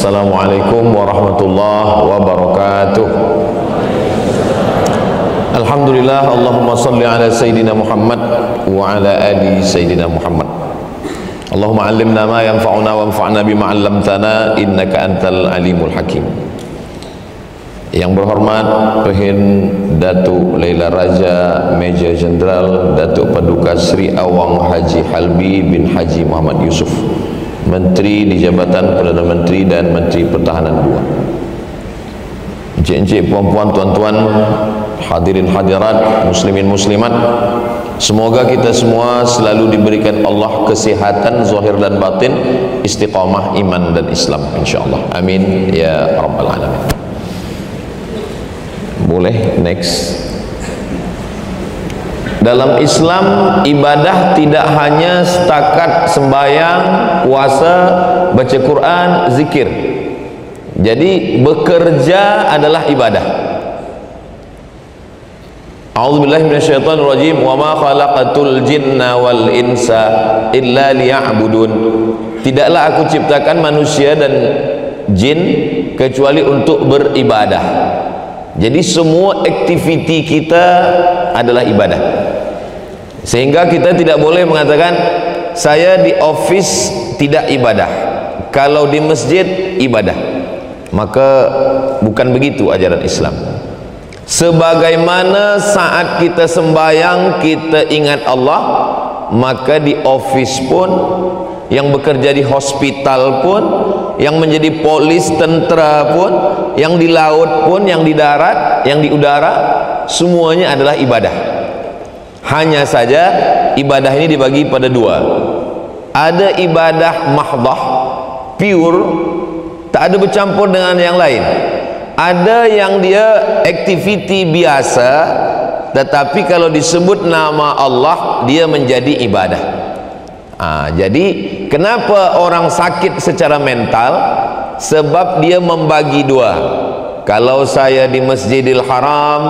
Assalamualaikum warahmatullahi wabarakatuh. Alhamdulillah, Allahumma salli ala Sayyidina Muhammad wa ala ali Sayyidina Muhammad. Allahumma allimna ma yanfa'una wa anfa'na bima 'allamtana innaka antal alimul hakim. Yang berhormat Pehin Datuk Laila Raja Major Jeneral Datuk Paduka Sri Awang Haji Halbi bin Haji Muhammad Yusuf, Menteri di Jabatan Perdana Menteri dan Menteri Pertahanan II. Encik-encik, puan-puan, tuan-tuan, hadirin hadirat, muslimin muslimat, semoga kita semua selalu diberikan Allah kesihatan zahir dan batin, istiqamah iman dan Islam insyaallah. Amin ya rabbal alamin. Boleh next. Dalam Islam, ibadah tidak hanya setakat sembahyang, puasa, baca Quran, zikir. Jadi bekerja adalah ibadah. A'udzubillahi minasyaitonirrajim. Wa ma khalaqatul jinna wal insa illa liya'budun. Tidaklah aku ciptakan manusia dan jin kecuali untuk beribadah. Jadi semua aktiviti kita adalah ibadah. Sehingga kita tidak boleh mengatakan saya di office tidak ibadah, kalau di masjid ibadah. Maka bukan begitu ajaran Islam. Sebagaimana saat kita sembahyang kita ingat Allah, maka di office pun, yang bekerja di hospital pun, yang menjadi polis, tentera pun, yang di laut pun, yang di darat, yang di udara, semuanya adalah ibadah. Hanya saja ibadah ini dibagi pada dua. Ada ibadah mahdhah, pure, tak ada bercampur dengan yang lain. Ada yang dia aktiviti biasa, tetapi kalau disebut nama Allah dia menjadi ibadah. Jadi kenapa orang sakit secara mental? Sebab dia membagi dua. Kalau saya di Masjidil Haram,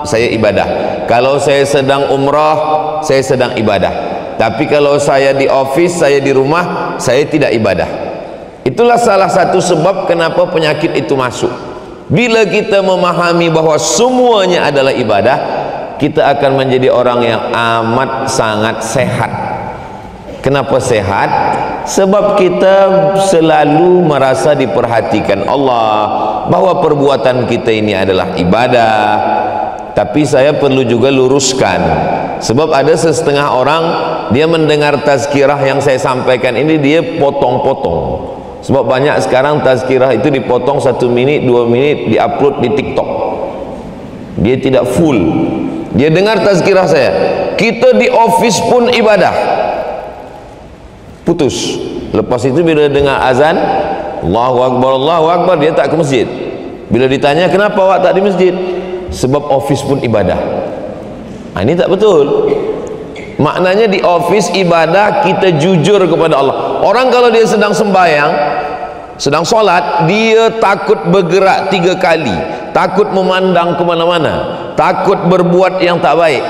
saya ibadah. Kalau saya sedang umrah, saya sedang ibadah. Tapi kalau saya di office, saya di rumah, saya tidak ibadah. Itulah salah satu sebab kenapa penyakit itu masuk. Bila kita memahami bahwa semuanya adalah ibadah, kita akan menjadi orang yang amat sangat sehat. Kenapa sehat? Sebab kita selalu merasa diperhatikan Allah, bahwa perbuatan kita ini adalah ibadah. Tapi saya perlu juga luruskan, sebab ada setengah orang dia mendengar tazkirah yang saya sampaikan ini dia potong-potong. Sebab banyak sekarang tazkirah itu dipotong 1 minit, 2 menit, diupload di TikTok. Dia tidak full. Dia dengar tazkirah saya, kita di office pun ibadah, putus. Lepas itu bila dengar azan, Allahu Akbar, Allahu Akbar, dia tak ke masjid. Bila ditanya kenapa awak tak di masjid, sebab office pun ibadah. Ini tak betul. Maknanya di office ibadah, kita jujur kepada Allah. Orang kalau dia sedang sembahyang, sedang solat, dia takut bergerak 3 kali, takut memandang ke mana-mana, takut berbuat yang tak baik.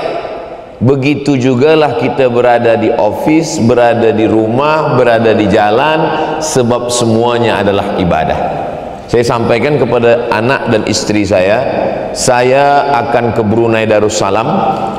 Begitu jugalah kita berada di office, berada di rumah, berada di jalan, sebab semuanya adalah ibadah. Saya sampaikan kepada anak dan istri saya akan ke Brunei Darussalam,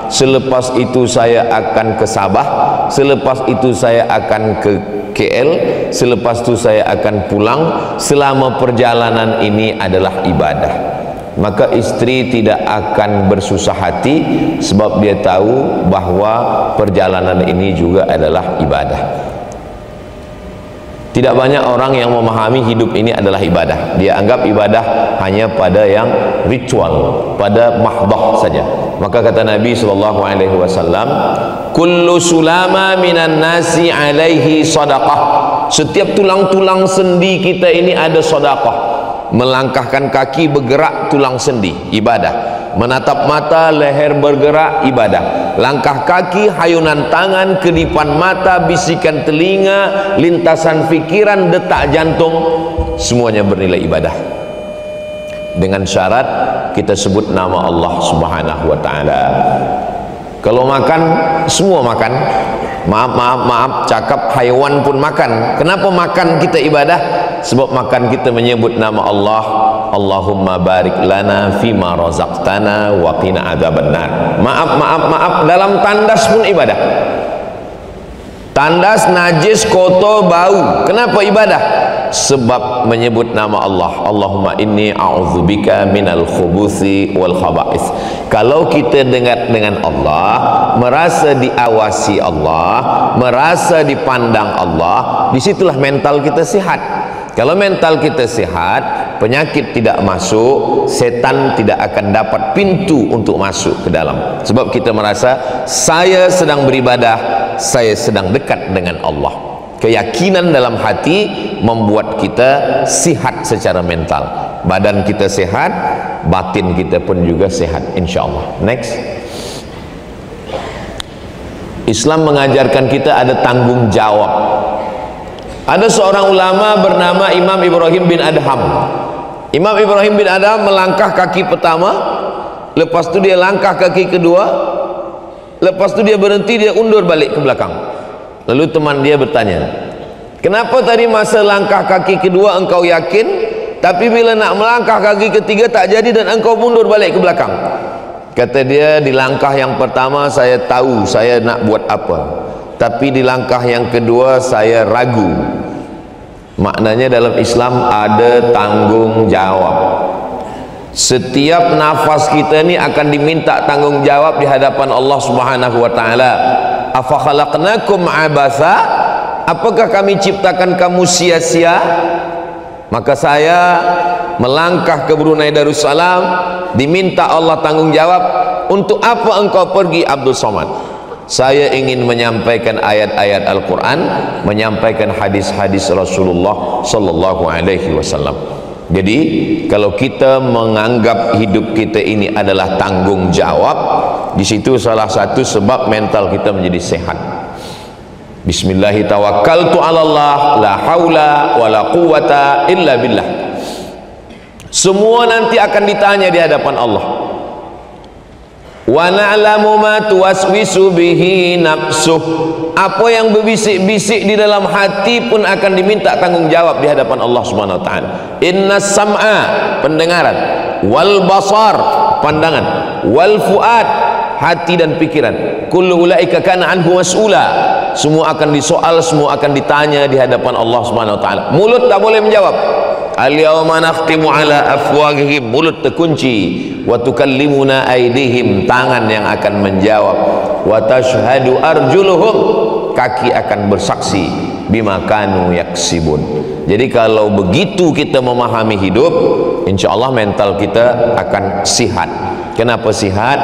selepas itu saya akan ke Sabah, selepas itu saya akan ke KL, selepas itu saya akan pulang. Selama perjalanan ini adalah ibadah. Maka istri tidak akan bersusah hati, sebab dia tahu bahwa perjalanan ini juga adalah ibadah. Tidak banyak orang yang memahami hidup ini adalah ibadah. Dia anggap ibadah hanya pada yang ritual, pada mahdhah saja. Maka kata Nabi SAW, kullu sulama minan nasi alaihi sadaqah. Setiap tulang-tulang sendi kita ini ada sedekah. Melangkahkan kaki, bergerak tulang sendi, ibadah. Menatap mata, leher bergerak, ibadah. Langkah kaki, hayunan tangan, kedipan mata, bisikan telinga, lintasan fikiran, detak jantung, semuanya bernilai ibadah. Dengan syarat kita sebut nama Allah Subhanahu wa ta'ala. Kalau makan, semua makan. Maaf, cakap haiwan pun makan. Kenapa makan kita ibadah? sebab makan kita menyebut nama Allah. Allahumma barik lana fima razaqtana wa qina adzabannar. Maaf dalam tandas pun ibadah. Tandas najis, kotor, bau. Kenapa ibadah? Sebab menyebut nama Allah. Allahumma inni a'udzubika minal khubuthi wal khaba'ith. Kalau kita dengar dengan Allah, merasa diawasi Allah, merasa dipandang Allah, disitulah mental kita sihat. Kalau mental kita sihat, penyakit tidak masuk, setan tidak akan dapat pintu untuk masuk ke dalam. Sebab kita merasa saya sedang beribadah, saya sedang dekat dengan Allah. Keyakinan dalam hati membuat kita sihat secara mental. Badan kita sehat, batin kita pun juga sehat, insyaAllah. Next. Islam mengajarkan kita ada tanggung jawab. Ada seorang ulama bernama Imam Ibrahim bin Adham. Imam Ibrahim bin Adham melangkah kaki pertama, lepas tu dia langkah kaki kedua, lepas tu dia berhenti, dia undur balik ke belakang. Lalu teman dia bertanya, kenapa tadi masa langkah kaki kedua engkau yakin, tapi bila nak melangkah kaki ketiga tak jadi dan engkau mundur balik ke belakang? Kata dia, di langkah yang pertama saya tahu saya nak buat apa, tapi di langkah yang kedua saya ragu. Maknanya dalam Islam ada tanggung jawab. Setiap nafas kita ni akan diminta tanggung jawab di hadapan Allah Subhanahu wa taala. Afa khalaqnakum abatha? Apakah kami ciptakan kamu sia-sia? Maka saya melangkah ke Brunei Darussalam, diminta Allah tanggung jawab. Untuk apa engkau pergi Abdul Somad? Saya ingin menyampaikan ayat-ayat Al-Quran, menyampaikan hadis-hadis Rasulullah sallallahu alaihi wasallam. Jadi kalau kita menganggap hidup kita ini adalah tanggung jawab, di situ salah satu sebab mental kita menjadi sehat. Bismillahi tawakkaltu 'alallah, la haula wala quwata illa billah. Semua nanti akan ditanya di hadapan Allah. Wa na'lamu ma tuwaswisu bihi nafsuh. Apa yang berbisik-bisik di dalam hati pun akan diminta tanggung jawab di hadapan Allah Subhanahu wa taala. Innas sam'a, pendengaran, wal basar, pandangan, wal fuad, hati dan pikiran, kullu ulaika kana anhu mas'ula. Semua akan disoal, semua akan ditanya di hadapan Allah Subhanahu wa taala. Mulut tak boleh menjawab. Al-yawma nakhtimu ala afwahihim, mulut terkunci. Wa tukallimuna aydihim, tangan yang akan menjawab. Wa tashhadu arjuluhum, kaki akan bersaksi bima kanu yaksibun. Jadi kalau begitu kita memahami hidup, insyaallah mental kita akan sihat. Kenapa sihat?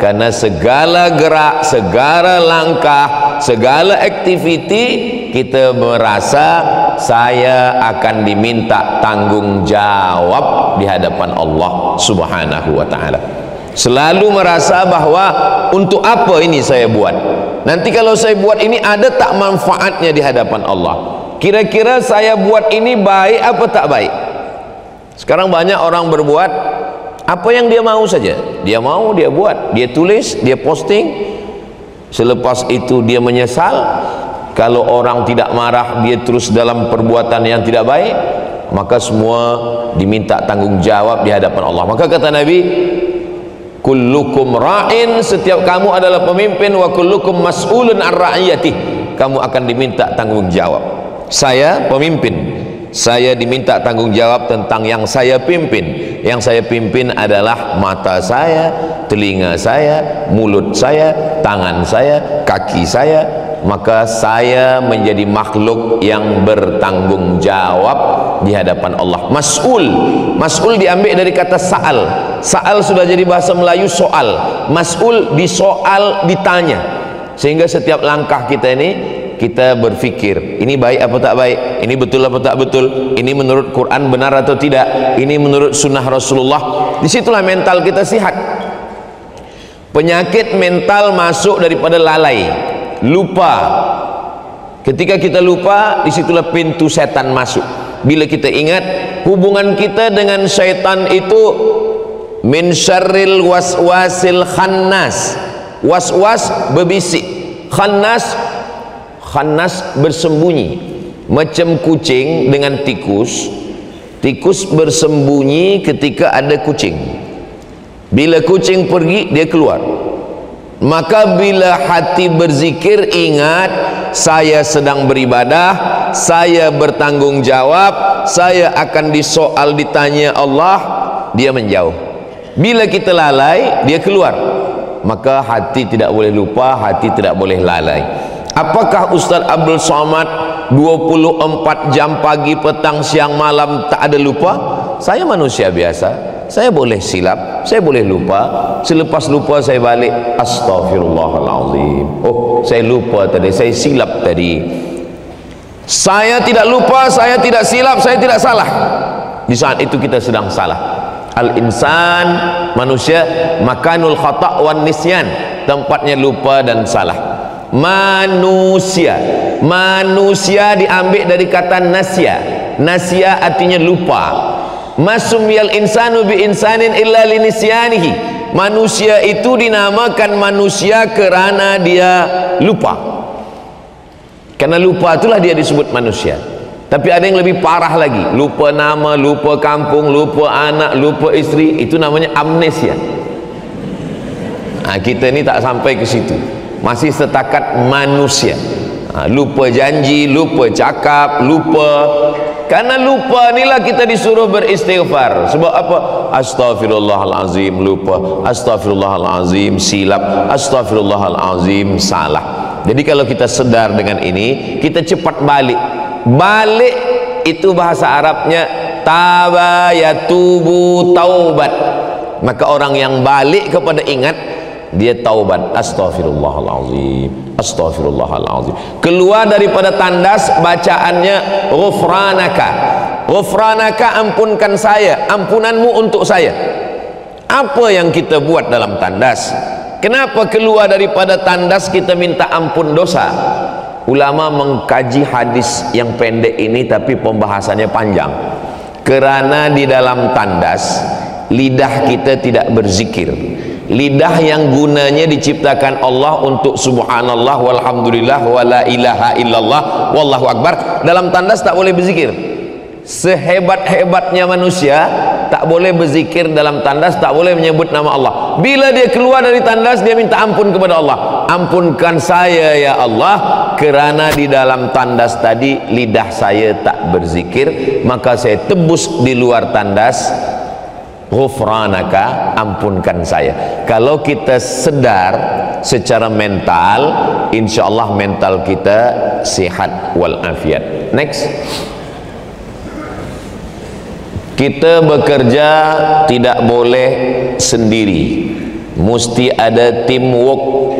Karena segala gerak, segala langkah, segala aktiviti kita merasa saya akan diminta tanggung jawab di hadapan Allah Subhanahu wa taala. Selalu merasa bahwa untuk apa ini saya buat? Nanti kalau saya buat ini ada tak manfaatnya di hadapan Allah? Kira-kira saya buat ini baik apa tak baik? Sekarang banyak orang berbuat apa yang dia mau saja. Dia mau, dia buat, dia tulis, dia posting. Selepas itu dia menyesal. Kalau orang tidak marah, dia terus dalam perbuatan yang tidak baik, maka semua diminta tanggung jawab di hadapan Allah. Maka kata Nabi, kullukum ra'in, setiap kamu adalah pemimpin, wa kullukum mas'ulun an ra'iyatih, kamu akan diminta tanggung jawab. Saya pemimpin, saya diminta tanggung jawab tentang yang saya pimpin. Yang saya pimpin adalah mata saya, telinga saya, mulut saya, tangan saya, kaki saya. Maka saya menjadi makhluk yang bertanggung jawab di hadapan Allah. Mas'ul, mas'ul diambil dari kata sa'al. Sa'al sudah jadi bahasa Melayu soal. Mas'ul disoal, ditanya. Sehingga setiap langkah kita ini, kita berfikir, ini baik apa tak baik, ini betul apa tak betul, ini menurut Quran benar atau tidak, ini menurut sunnah Rasulullah. Disitulah mental kita sihat. Penyakit mental masuk daripada lalai, lupa. Ketika kita lupa, disitulah pintu setan masuk. Bila kita ingat, hubungan kita dengan syaitan itu min syarril waswasil khannas. Was-was berbisik, khannas, khannas bersembunyi. macam kucing dengan tikus. Tikus bersembunyi ketika ada kucing. Bila kucing pergi, dia keluar. Maka bila hati berzikir, ingat saya sedang beribadah, saya bertanggung jawab, saya akan disoal, ditanya Allah, dia menjauh. Bila kita lalai, dia keluar. Maka hati tidak boleh lupa, hati tidak boleh lalai. Apakah Ustaz Abdul Somad 24 jam pagi, petang, siang, malam tak ada lupa? Saya manusia biasa, saya boleh silap, saya boleh lupa. Selepas lupa saya balik, astaghfirullahalazim, oh saya lupa tadi, saya silap tadi. Saya tidak lupa, saya tidak silap, saya tidak salah. Di saat itu kita sedang salah. Al-insan, manusia, makanul khata' wan nisyan, tempatnya lupa dan salah. Manusia, manusia diambil dari kata nasya. Nasya artinya lupa. Masumiyal insanu bi insanin illa linisyanihi. Manusia itu dinamakan manusia kerana dia lupa. Karena lupa itulah dia disebut manusia. Tapi ada yang lebih parah lagi, lupa nama, lupa kampung, lupa anak, lupa isteri, itu namanya amnesia. Kita ni tak sampai ke situ, masih setakat manusia. Lupa janji, lupa cakap, lupa. Karena lupa inilah kita disuruh beristighfar. Sebab apa? Astaghfirullahalazim, lupa. Astaghfirullahalazim, silap. Astaghfirullahalazim, salah. Jadi kalau kita sedar dengan ini, kita cepat balik. Balik itu bahasa Arabnya taba yatubu taubat. Maka orang yang balik kepada ingat, dia taubat. Astaghfirullahalazim, astaghfirullahalazim. Keluar daripada tandas, bacaannya ghufranaka. Ghufranaka, ampunkan saya, ampunanmu untuk saya. Apa yang kita buat dalam tandas? Kenapa keluar daripada tandas kita minta ampun dosa? Ulama mengkaji hadis yang pendek ini tapi pembahasannya panjang. Kerana di dalam tandas lidah kita tidak berzikir. Lidah yang gunanya diciptakan Allah untuk subhanallah walhamdulillah wala ilaha illallah wallahu akbar. Dalam tandas tak boleh berzikir. Sehebat-hebatnya manusia tak boleh berzikir dalam tandas, tak boleh menyebut nama Allah. Bila dia keluar dari tandas, dia minta ampun kepada Allah. Ampunkan saya ya Allah, kerana di dalam tandas tadi lidah saya tak berzikir, maka saya tebus di luar tandas. Ghufranaka, ampunkan saya. Kalau kita sedar secara mental, insya Allah mental kita sihat walafiat. Next. Kita bekerja tidak boleh sendiri, mesti ada teamwork.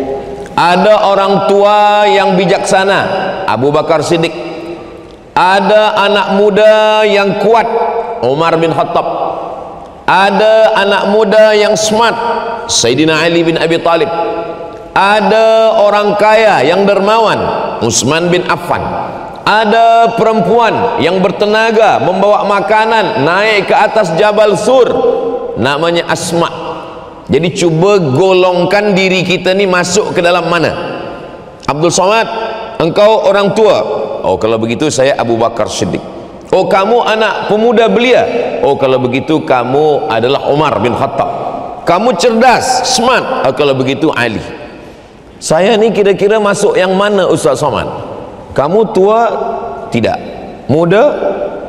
Ada orang tua yang bijaksana, Abu Bakar Siddiq. Ada anak muda yang kuat, Umar bin Khattab. Ada anak muda yang smart, Sayyidina Ali bin Abi Talib. Ada orang kaya yang dermawan, Utsman bin Affan. Ada perempuan yang bertenaga membawa makanan naik ke atas Jabal Sur, namanya Asma. Jadi cuba golongkan diri kita ni masuk ke dalam mana? Abdul Somad, engkau orang tua. Oh kalau begitu saya Abu Bakar Siddiq. Oh kamu anak pemuda belia. Oh kalau begitu kamu adalah Umar bin Khattab. Kamu cerdas, smart. Oh kalau begitu Ali. Saya ni kira-kira masuk yang mana Ustaz Somad? Kamu tua? Tidak. Muda?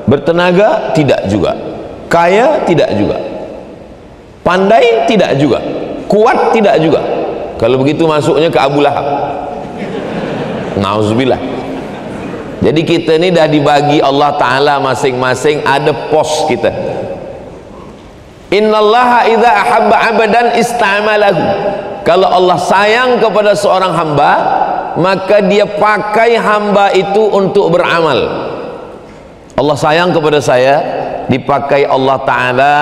Bertenaga? Tidak juga. Kaya? Tidak juga. Pandai? Tidak juga. Kuat? Tidak juga. Kalau begitu masuknya ke Abu Lahab. Nauzubillah. Jadi kita ni dah dibagi Allah Ta'ala masing-masing ada pos kita. Innallaha idza ahabba 'abdan ista'malahu. Kalau Allah sayang kepada seorang hamba, maka dia pakai hamba itu untuk beramal. Allah sayang kepada saya, dipakai Allah Ta'ala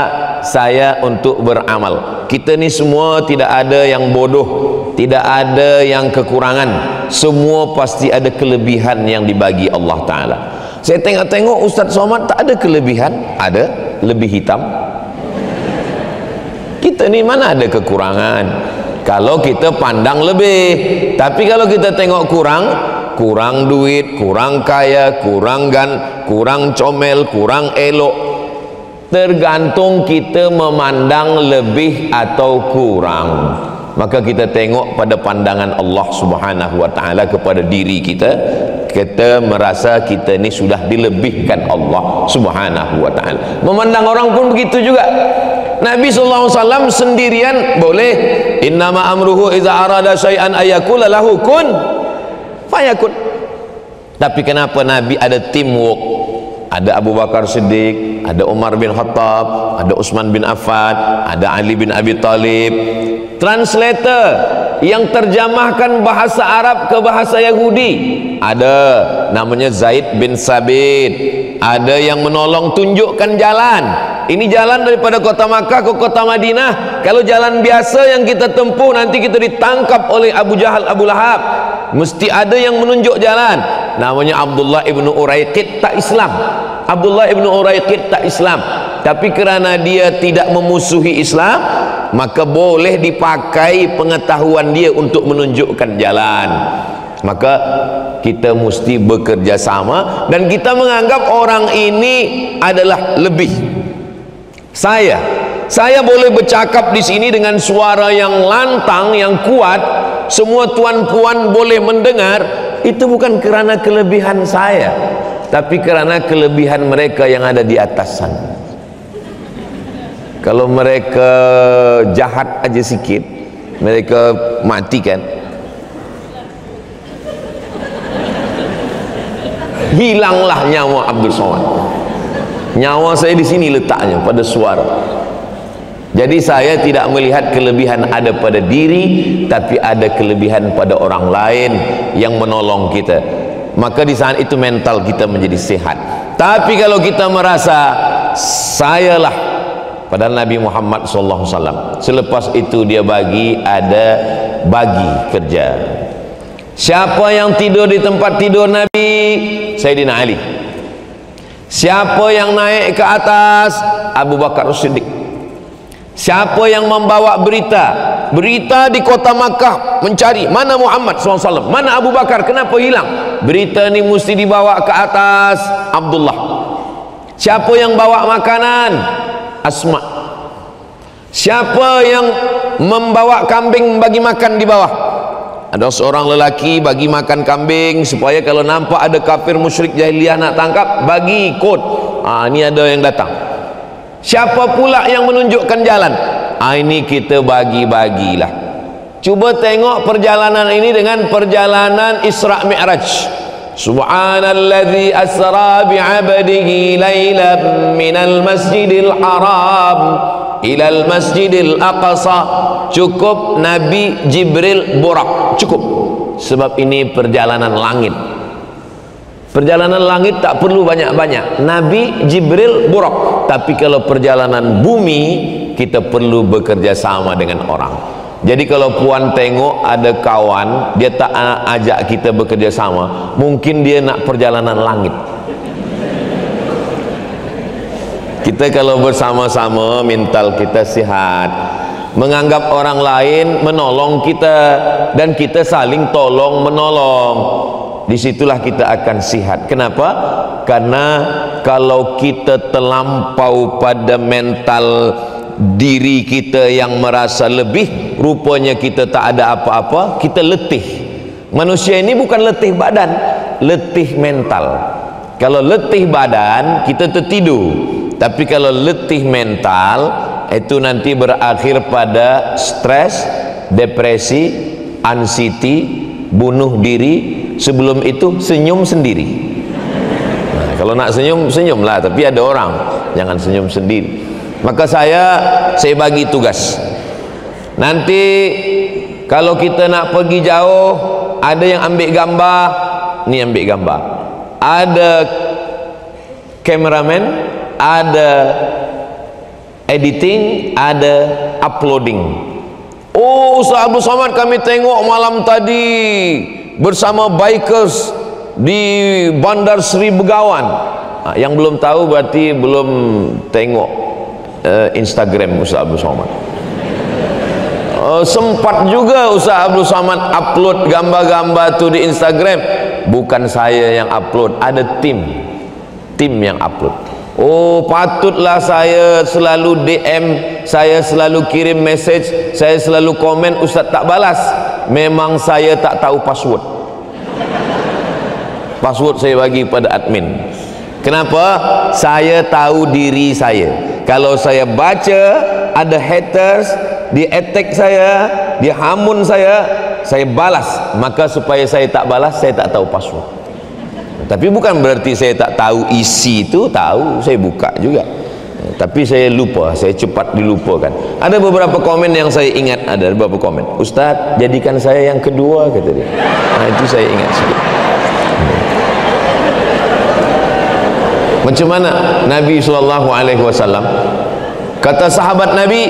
saya untuk beramal. Kita ni semua tidak ada yang bodoh, tidak ada yang kekurangan, semua pasti ada kelebihan yang dibagi Allah Ta'ala. Saya tengok-tengok Ustaz Somad tak ada kelebihan, ada lebih hitam. Kita ni mana ada kekurangan kalau kita pandang lebih. Tapi kalau kita tengok kurang, kurang duit, kurang kaya, kurang comel, kurang elok. Tergantung kita memandang lebih atau kurang. Maka kita tengok pada pandangan Allah Subhanahu wa taala kepada diri kita, kita merasa kita ni sudah dilebihkan Allah Subhanahu wa taala. Memandang orang pun begitu juga. Nabi sallallahu alaihi wasallam sendirian boleh, innama amruhu idza arada syai'an ayaqula lahu kun fayakun. Tapi kenapa Nabi ada teamwork? Ada Abu Bakar Siddiq, ada Umar bin Khattab, ada Utsman bin Affan, ada Ali bin Abi Thalib, translator yang terjemahkan bahasa Arab ke bahasa Yahudi. Ada namanya Zaid bin Sabit. Ada yang menolong tunjukkan jalan. Ini jalan daripada kota Makkah ke kota Madinah. Kalau jalan biasa yang kita tempuh, nanti kita ditangkap oleh Abu Jahal, Abu Lahab. Mesti ada yang menunjuk jalan. Namanya Abdullah ibnu Uraiqid, tak Islam. Abdullah ibnu Uraiqid tak Islam, tapi kerana dia tidak memusuhi Islam, maka boleh dipakai pengetahuan dia untuk menunjukkan jalan. Maka kita mesti bekerja sama, dan kita menganggap orang ini adalah lebih. Saya boleh bercakap di sini dengan suara yang lantang, yang kuat, semua tuan-puan boleh mendengar. Itu bukan kerana kelebihan saya, tapi kerana kelebihan mereka yang ada di atas sana. Kalau mereka jahat aja sikit, mereka matikan, hilanglah nyawa Abdul Somad. Nyawa saya di sini letaknya, pada suara. Jadi saya tidak melihat kelebihan ada pada diri, tapi ada kelebihan pada orang lain yang menolong kita. Maka di saat itu mental kita menjadi sehat. Tapi kalau kita merasa sayalah, padahal Nabi Muhammad SAW selepas itu dia bagi kerja. Siapa yang tidur di tempat tidur Nabi? Sayyidina Ali. Siapa yang naik ke atas? Abu Bakar Siddiq. Siapa yang membawa berita di kota Makkah, mencari mana Muhammad SAW, mana Abu Bakar, kenapa hilang? Berita ni mesti dibawa ke atas Abdullah. Siapa yang bawa makanan? Asma. Siapa yang membawa kambing bagi makan di bawah? Ada seorang lelaki bagi makan kambing supaya kalau nampak ada kafir musyrik jahiliyah nak tangkap, bagi kod. Ini ada yang datang. Siapa pula yang menunjukkan jalan? Ini kita bagi-bagilah. Cuba tengok perjalanan ini dengan perjalanan Isra Mi'raj. Subhanalladzi asra bi'abdihi laylan minal masjidil haram ilal masjidil aqsa. Cukup Nabi Jibril Burak, cukup. Sebab ini perjalanan langit. Perjalanan langit tak perlu banyak-banyak. Nabi Jibril Burak. Tapi kalau perjalanan bumi, kita perlu bekerja sama dengan orang. Jadi kalau puan tengok ada kawan, dia tak ajak kita bekerja sama, mungkin dia nak perjalanan langit. Kita kalau bersama-sama, mental kita sihat, menganggap orang lain menolong kita, dan kita saling tolong menolong. Disitulah kita akan sihat. Kenapa? Karena kalau kita terlampau pada mental diri kita yang merasa lebih, rupanya kita tak ada apa-apa, kita letih. Manusia ini bukan letih badan, letih mental. Kalau letih badan, kita tertidur. Tapi kalau letih mental, itu nanti berakhir pada stres, depresi, anxiety, bunuh diri. Sebelum itu senyum sendiri. Kalau nak senyum, senyumlah, tapi ada orang jangan senyum sendiri. Maka saya bagi tugas. Nanti kalau kita nak pergi jauh, ada yang ambil gambar, ni ambil gambar. Ada cameraman, ada editing, ada uploading. Oh, Ustaz Abdul Somad kami tengok malam tadi bersama bikers di Bandar Seri Begawan. Yang belum tahu berarti belum tengok Instagram Ustaz Abdul Somad. Sempat juga Ustaz Abdul Somad upload gambar-gambar tu di Instagram. bukan saya yang upload, ada tim yang upload. Oh, patutlah saya selalu DM, saya selalu kirim message, saya selalu komen, Ustaz tak balas. Memang saya tak tahu password. Password saya bagi pada admin. Kenapa? Saya tahu diri saya. Kalau saya baca ada haters, dia attack saya, dia hamun saya balas. Maka supaya saya tak balas, saya tak tahu password. Tapi bukan berarti saya tak tahu isi itu, tahu, saya buka juga. Tapi saya lupa, saya cepat dilupakan. Ada beberapa komen yang saya ingat, ada beberapa komen. Ustaz, jadikan saya yang kedua, kata dia. Nah, itu saya ingat sikit. Macam mana Nabi SAW? Kata sahabat Nabi,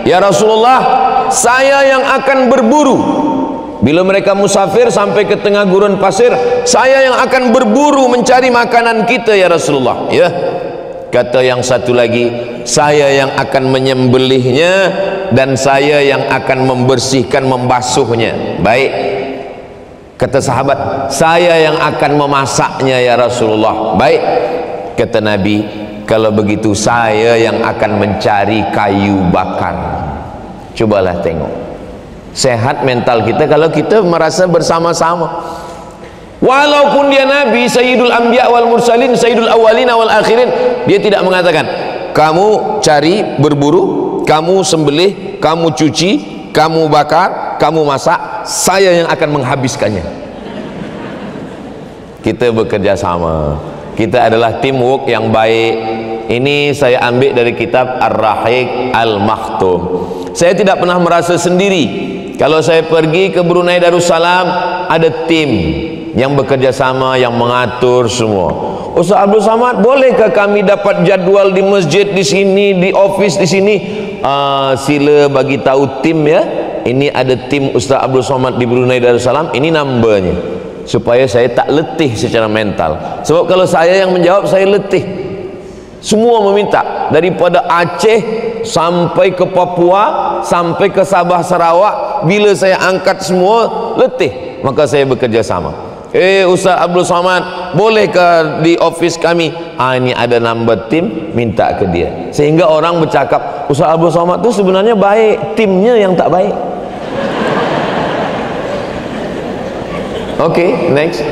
ya Rasulullah, saya yang akan berburu. Bila mereka musafir sampai ke tengah gurun pasir, saya yang akan berburu mencari makanan kita, ya Rasulullah. Ya. Kata yang satu lagi, saya yang akan menyembelihnya dan saya yang akan membersihkan, membasuhnya. Baik. Kata sahabat, saya yang akan memasaknya, ya Rasulullah. Baik. Kata Nabi, kalau begitu saya yang akan mencari kayu bakar. Cobalah tengok, sehat mental kita kalau kita merasa bersama-sama. Walaupun dia Nabi, Sayyidul Anbiya wal Mursalin, Sayyidul Awwalin wal Akhirin, dia tidak mengatakan kamu cari berburu, kamu sembelih, kamu cuci, kamu bakar, kamu masak, saya yang akan menghabiskannya. Kita bekerja sama, kita adalah teamwork yang baik. Ini saya ambil dari kitab Ar-Rahiq Al-Makhtum. Saya tidak pernah merasa sendiri. Kalau saya pergi ke Brunei Darussalam, ada tim yang bekerja sama, yang mengatur semua. Ustaz Abdul Samad, bolehkah kami dapat jadual di masjid di sini, di office di sini? Sila bagi tahu tim ya. Ini ada tim Ustaz Abdul Samad di Brunei Darussalam, ini numbernya, supaya saya tak letih secara mental. Sebab kalau saya yang menjawab, saya letih. Semua meminta, daripada Aceh sampai ke Papua, sampai ke Sabah Sarawak. Bila saya angkat semua, letih. Maka saya bekerja sama. Ustaz Abdul Samad, bolehkah di office kami? Ini ada number tim, minta ke dia. Sehingga orang bercakap, Ustaz Abdul Samad itu sebenarnya baik, timnya yang tak baik. Oke, next.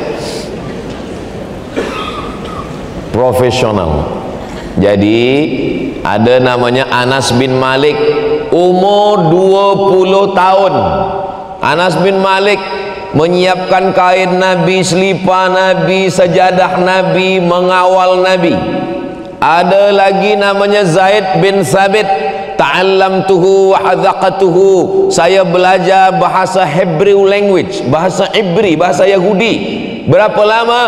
Profesional. Jadi ada namanya Anas bin Malik, umur 20 tahun. Anas bin Malik menyiapkan kain Nabi, selipar Nabi, sajadah Nabi, mengawal Nabi. Ada lagi namanya Zaid bin Sabit, ta'allamtuhu wa hadzaqatuhu, saya belajar bahasa Hebrew language, bahasa Ibri, bahasa Yahudi. Berapa lama?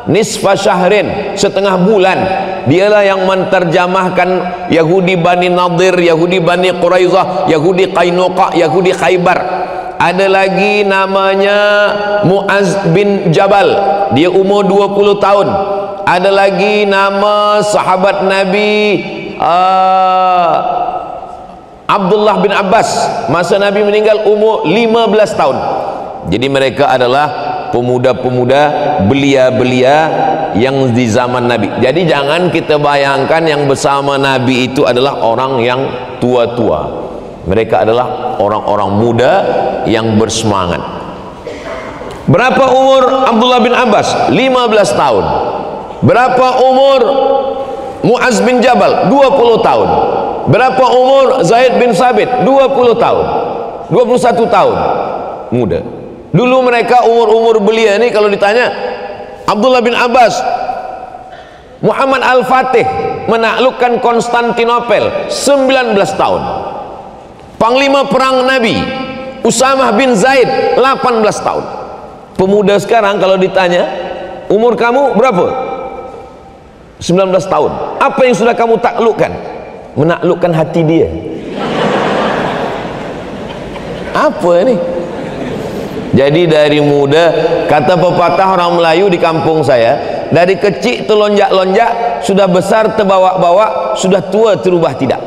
Nisfa syahrin, setengah bulan. Dialah yang menterjemahkan Yahudi Bani Nadir, Yahudi Bani Quraizah, Yahudi Qainuqa, Yahudi Khaybar. Ada lagi namanya Muaz bin Jabal, dia umur 20 tahun. Ada lagi nama sahabat Nabi Abdullah bin Abbas, masa Nabi meninggal umur 15 tahun. Jadi mereka adalah pemuda-pemuda belia-belia yang di zaman Nabi. Jadi jangan kita bayangkan yang bersama Nabi itu adalah orang yang tua-tua. Mereka adalah orang-orang muda yang bersemangat. Berapa umur Abdullah bin Abbas? 15 tahun. Berapa umur Muaz bin Jabal? 20 tahun. Berapa umur Zaid bin Sabit? 20 tahun. 21 tahun. Muda. Dulu mereka umur-umur belia ini kalau ditanya, Abdullah bin Abbas, Muhammad Al-Fatih menaklukkan Konstantinopel 19 tahun. Panglima perang Nabi Usamah bin Zaid 18 tahun. Pemuda sekarang kalau ditanya, umur kamu berapa? 19 tahun. Apa yang sudah kamu taklukkan? Menaklukkan hati dia. Apa ini? Jadi dari muda, kata pepatah orang Melayu di kampung saya, dari kecil terlonjak-lonjak, sudah besar terbawa-bawa, sudah tua terubah tidak.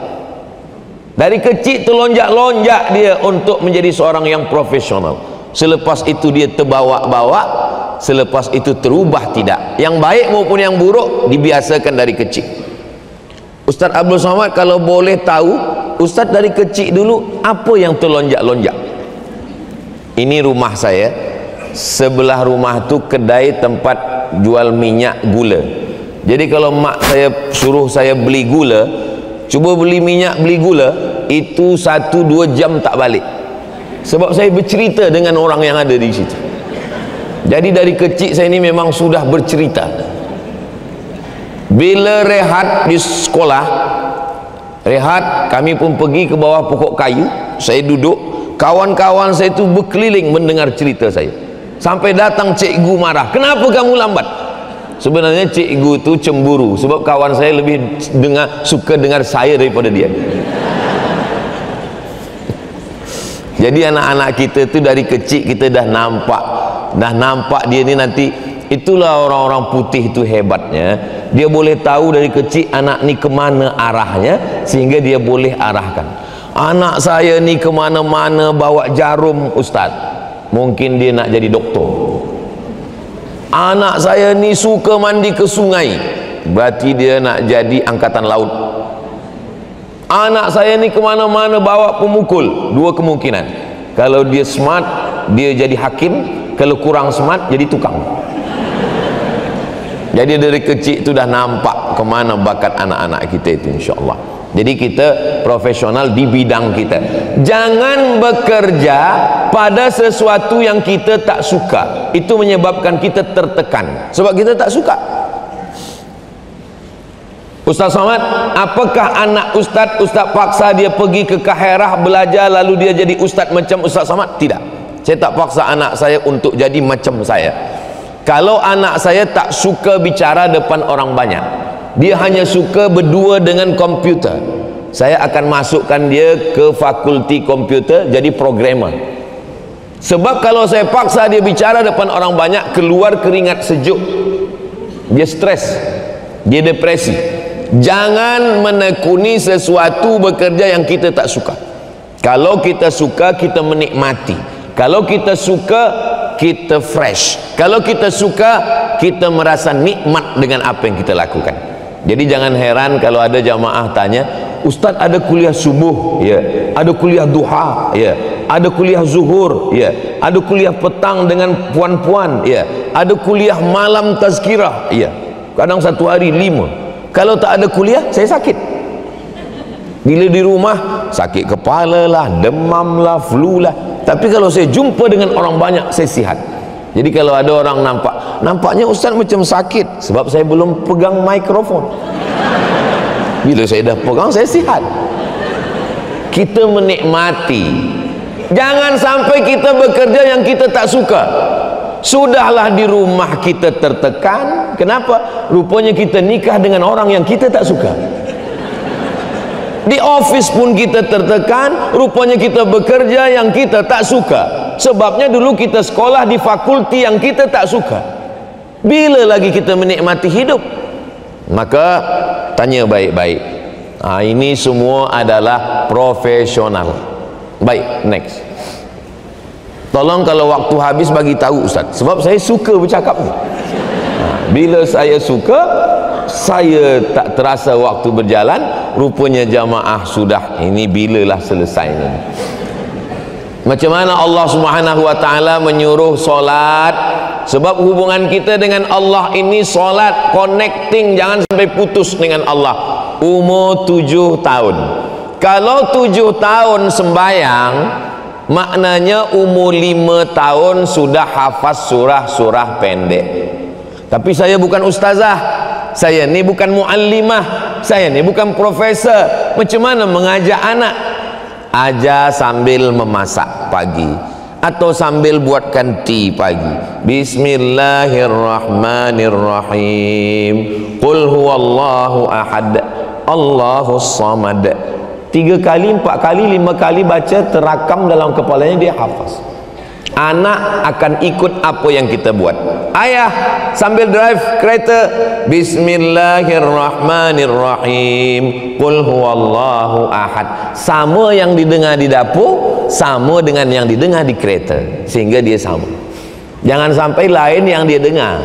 Dari kecil terlonjak-lonjak dia untuk menjadi seorang yang profesional. Selepas itu dia terbawa-bawa, selepas itu terubah tidak. Yang baik maupun yang buruk dibiasakan dari kecil. Ustaz Abdul Somad kalau boleh tahu, Ustaz dari kecil dulu apa yang terlonjak-lonjak? Ini rumah saya, sebelah rumah tu kedai tempat jual minyak gula. Jadi kalau mak saya suruh saya beli gula, cuba beli minyak, beli gula, itu 1-2 jam tak balik. Sebab saya bercerita dengan orang yang ada di situ. Jadi dari kecil saya ini memang sudah bercerita. Bila rehat di sekolah, rehat, kami pun pergi ke bawah pokok kayu, saya duduk, kawan-kawan saya itu berkeliling mendengar cerita saya. Sampai datang cikgu marah, kenapa kamu lambat? Sebenarnya cikgu itu cemburu, sebab kawan saya lebih suka dengar saya daripada dia. Jadi anak-anak kita itu dari kecil kita dah nampak dia ni nanti. Itulah orang-orang putih itu hebatnya, dia boleh tahu dari kecil anak ni kemana arahnya, sehingga dia boleh arahkan. Anak saya ni kemana-mana bawa jarum, Ustaz, mungkin dia nak jadi doktor. Anak saya ni suka mandi ke sungai, berarti dia nak jadi angkatan laut. Anak saya ni kemana-mana bawa pemukul. Dua kemungkinan, kalau dia smart dia jadi hakim, kalau kurang smart jadi tukang. Jadi dari kecil itu dah nampak kemana bakat anak-anak kita itu, insyaAllah. Jadi kita profesional di bidang kita. Jangan bekerja pada sesuatu yang kita tak suka. Itu menyebabkan kita tertekan, sebab kita tak suka. Ustaz Somad, apakah anak Ustaz paksa dia pergi ke Kaherah belajar lalu dia jadi Ustaz macam Ustaz Somad? Tidak. Saya tak paksa anak saya untuk jadi macam saya. Kalau anak saya tak suka bicara depan orang banyak, dia hanya suka berdua dengan komputer, saya akan masukkan dia ke fakulti komputer jadi programmer. Sebab kalau saya paksa dia bicara depan orang banyak, keluar keringat sejuk, dia stres, dia depresi. Jangan menekuni sesuatu bekerja yang kita tak suka. Kalau kita suka, kita menikmati. Kalau kita suka, kita fresh. Kalau kita suka, kita merasa nikmat dengan apa yang kita lakukan. Jadi jangan heran kalau ada jamaah tanya, Ustaz ada kuliah subuh, ya, ada kuliah duha, ya, ada kuliah zuhur, ya, ada kuliah petang dengan puan-puan, ya, ada kuliah malam tazkirah, ya, kadang satu hari 5. Kalau tak ada kuliah, saya sakit. Bila di rumah, sakit kepala lah, demam lah, flu lah. Tapi kalau saya jumpa dengan orang banyak, saya sihat. Jadi kalau ada orang nampaknya Ustaz macam sakit, sebab saya belum pegang mikrofon. Bila saya dah pegang, saya sihat. Kita menikmati. Jangan sampai kita bekerja yang kita tak suka. Sudahlah di rumah kita tertekan. Kenapa? Rupanya kita nikah dengan orang yang kita tak suka. Di office pun kita tertekan, rupanya kita bekerja yang kita tak suka. Sebabnya dulu kita sekolah di fakulti yang kita tak suka. Bila lagi kita menikmati hidup? Maka tanya baik-baik. Ini semua adalah profesional. Baik, next. Tolong kalau waktu habis bagi tahu Ustaz, sebab saya suka bercakap ni. Bila saya suka, saya tak terasa waktu berjalan. Rupanya jamaah sudah, ini bilalah selesainya. Macam mana Allah Subhanahu wa taala menyuruh solat? Sebab hubungan kita dengan Allah ini solat, connecting, jangan sampai putus dengan Allah. Umur 7 tahun. Kalau 7 tahun sembayang, maknanya umur 5 tahun sudah hafaz surah-surah pendek. Tapi saya bukan ustazah, saya ni bukan muallimah, saya ni bukan profesor. Macam mana mengajak anak? Ajar sambil memasak pagi, atau sambil buatkan tea pagi. Bismillahirrahmanirrahim. Qul huwallahu ahad, Allahus samad. 3 kali, 4 kali, 5 kali baca, terakam dalam kepalanya, dia hafaz. Anak akan ikut apa yang kita buat. Ayah sambil drive kereta, Bismillahirrahmanirrahim, Qul huwallahu ahad. Sama yang didengar di dapur, sama dengan yang didengar di kereta, sehingga dia sama. Jangan sampai lain yang dia dengar.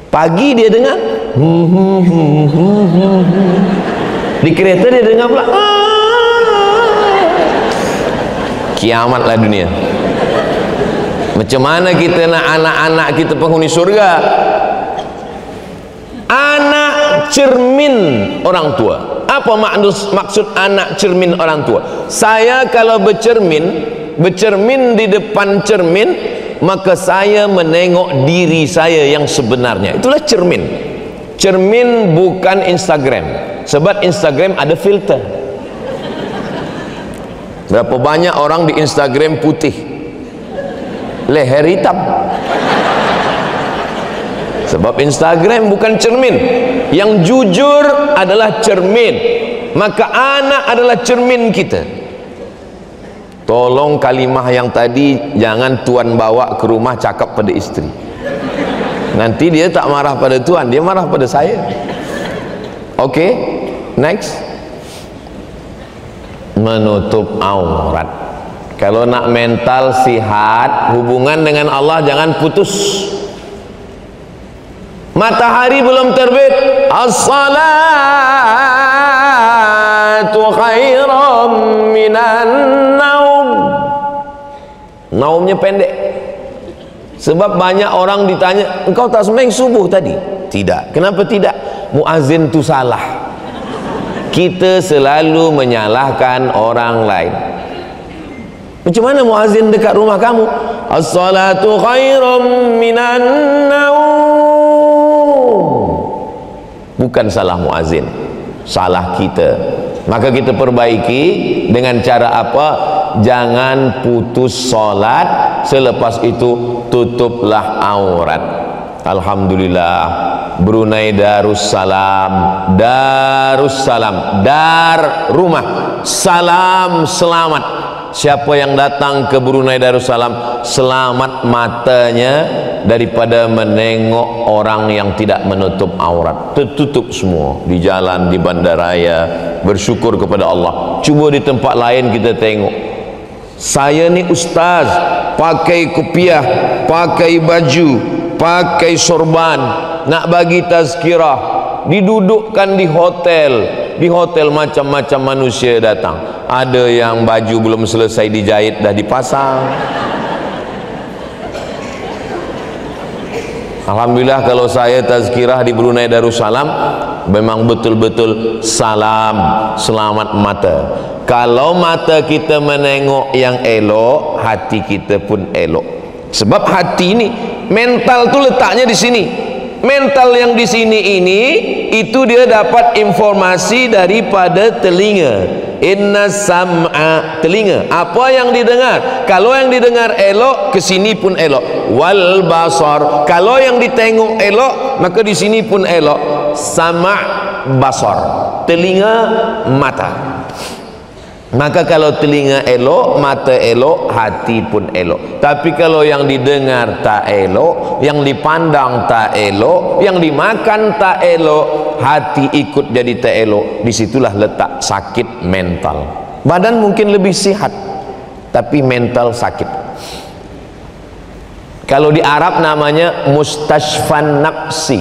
Pagi dia dengar, di kereta dia dengar pula, kiamatlah dunia. Macam mana kita nak anak-anak kita penghuni surga? Anak cermin orang tua. Apa maksud anak cermin orang tua? Saya kalau bercermin di depan cermin, maka saya menengok diri saya yang sebenarnya. Itulah cermin. Cermin bukan Instagram, sebab Instagram ada filter. Berapa banyak orang di Instagram putih, leher hitam. Sebab Instagram bukan cermin. Yang jujur adalah cermin. Maka anak adalah cermin kita. Tolong kalimah yang tadi jangan tuan bawa ke rumah cakap pada isteri. Nanti dia tak marah pada tuan, dia marah pada saya. Okey, next. Menutup aurat. Kalau nak mental sihat, hubungan dengan Allah jangan putus. Matahari belum terbit, as-salatu khairam minan naum. Naumnya pendek. Sebab banyak orang ditanya, engkau tak sembahyang subuh tadi? Tidak. Kenapa tidak? Muazzin tu salah. Kita selalu menyalahkan orang lain. Macam mana muazzin dekat rumah kamu? As-salatu khairam minan naum. Bukan salah muazzin, salah kita. Maka kita perbaiki dengan cara apa? Jangan putus solat, selepas itu tutuplah aurat. Alhamdulillah, Brunei Darussalam, Darussalam, dar rumah, salam selamat. Siapa yang datang ke Brunei Darussalam, selamat matanya daripada menengok orang yang tidak menutup aurat. Tertutup semua di jalan, di bandaraya. Bersyukur kepada Allah. Cuba di tempat lain kita tengok, saya ni ustaz, pakai kopiah, pakai baju, pakai sorban, nak bagi tazkirah, didudukkan di hotel. Di hotel macam-macam manusia datang. Ada yang baju belum selesai dijahit dah dipasang. Alhamdulillah kalau saya tazkirah di Brunei Darussalam, memang betul-betul salam selamat mata. Kalau mata kita menengok yang elok, hati kita pun elok. Sebab hati ini, mental tu letaknya di sini. Mental yang di sini ini, itu dia dapat informasi daripada telinga. Inna sam'a, telinga, apa yang didengar. Kalau yang didengar elok, ke sini pun elok. Wal basar, kalau yang ditengok elok, maka di sini pun elok. Sama' basar, telinga, mata. Maka kalau telinga elok, mata elok, hati pun elok. Tapi kalau yang didengar tak elok, yang dipandang tak elok, yang dimakan tak elok, hati ikut jadi tak elok, disitulah letak sakit mental. Badan mungkin lebih sihat, tapi mental sakit. Kalau di Arab namanya mustashfan nafsi.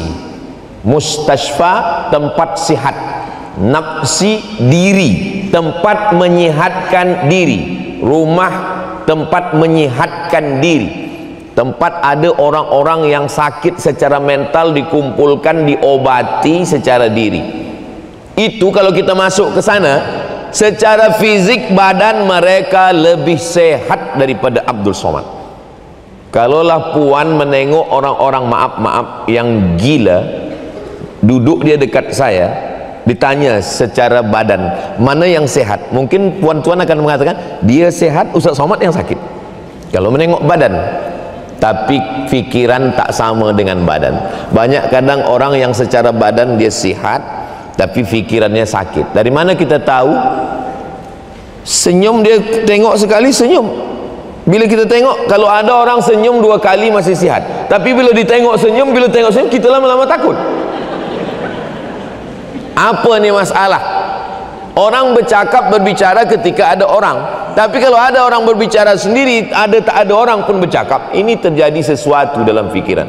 Mustashfa, tempat sihat. Nafsi, diri, tempat menyihatkan diri. Rumah, tempat menyihatkan diri. Tempat ada orang-orang yang sakit secara mental, dikumpulkan, diobati secara diri. Itu kalau kita masuk ke sana, secara fizik badan mereka lebih sehat daripada Abdul Somad. Kalaulah puan menengok orang-orang maaf yang gila, duduk dia dekat saya, ditanya secara badan mana yang sehat, mungkin puan-tuan akan mengatakan dia sehat, Ustaz Somad yang sakit kalau menengok badan. Tapi fikiran tak sama dengan badan. Banyak kadang orang yang secara badan dia sihat, tapi fikirannya sakit. Dari mana kita tahu? Senyum dia tengok sekali senyum. Bila kita tengok, kalau ada orang senyum 2 kali masih sihat, tapi bila ditengok senyum, bila tengok senyum, kita lama-lama takut. Apa ni masalah? Orang berbicara ketika ada orang. Tapi kalau ada orang berbicara sendiri, tak ada orang pun bercakap, ini terjadi sesuatu dalam fikiran.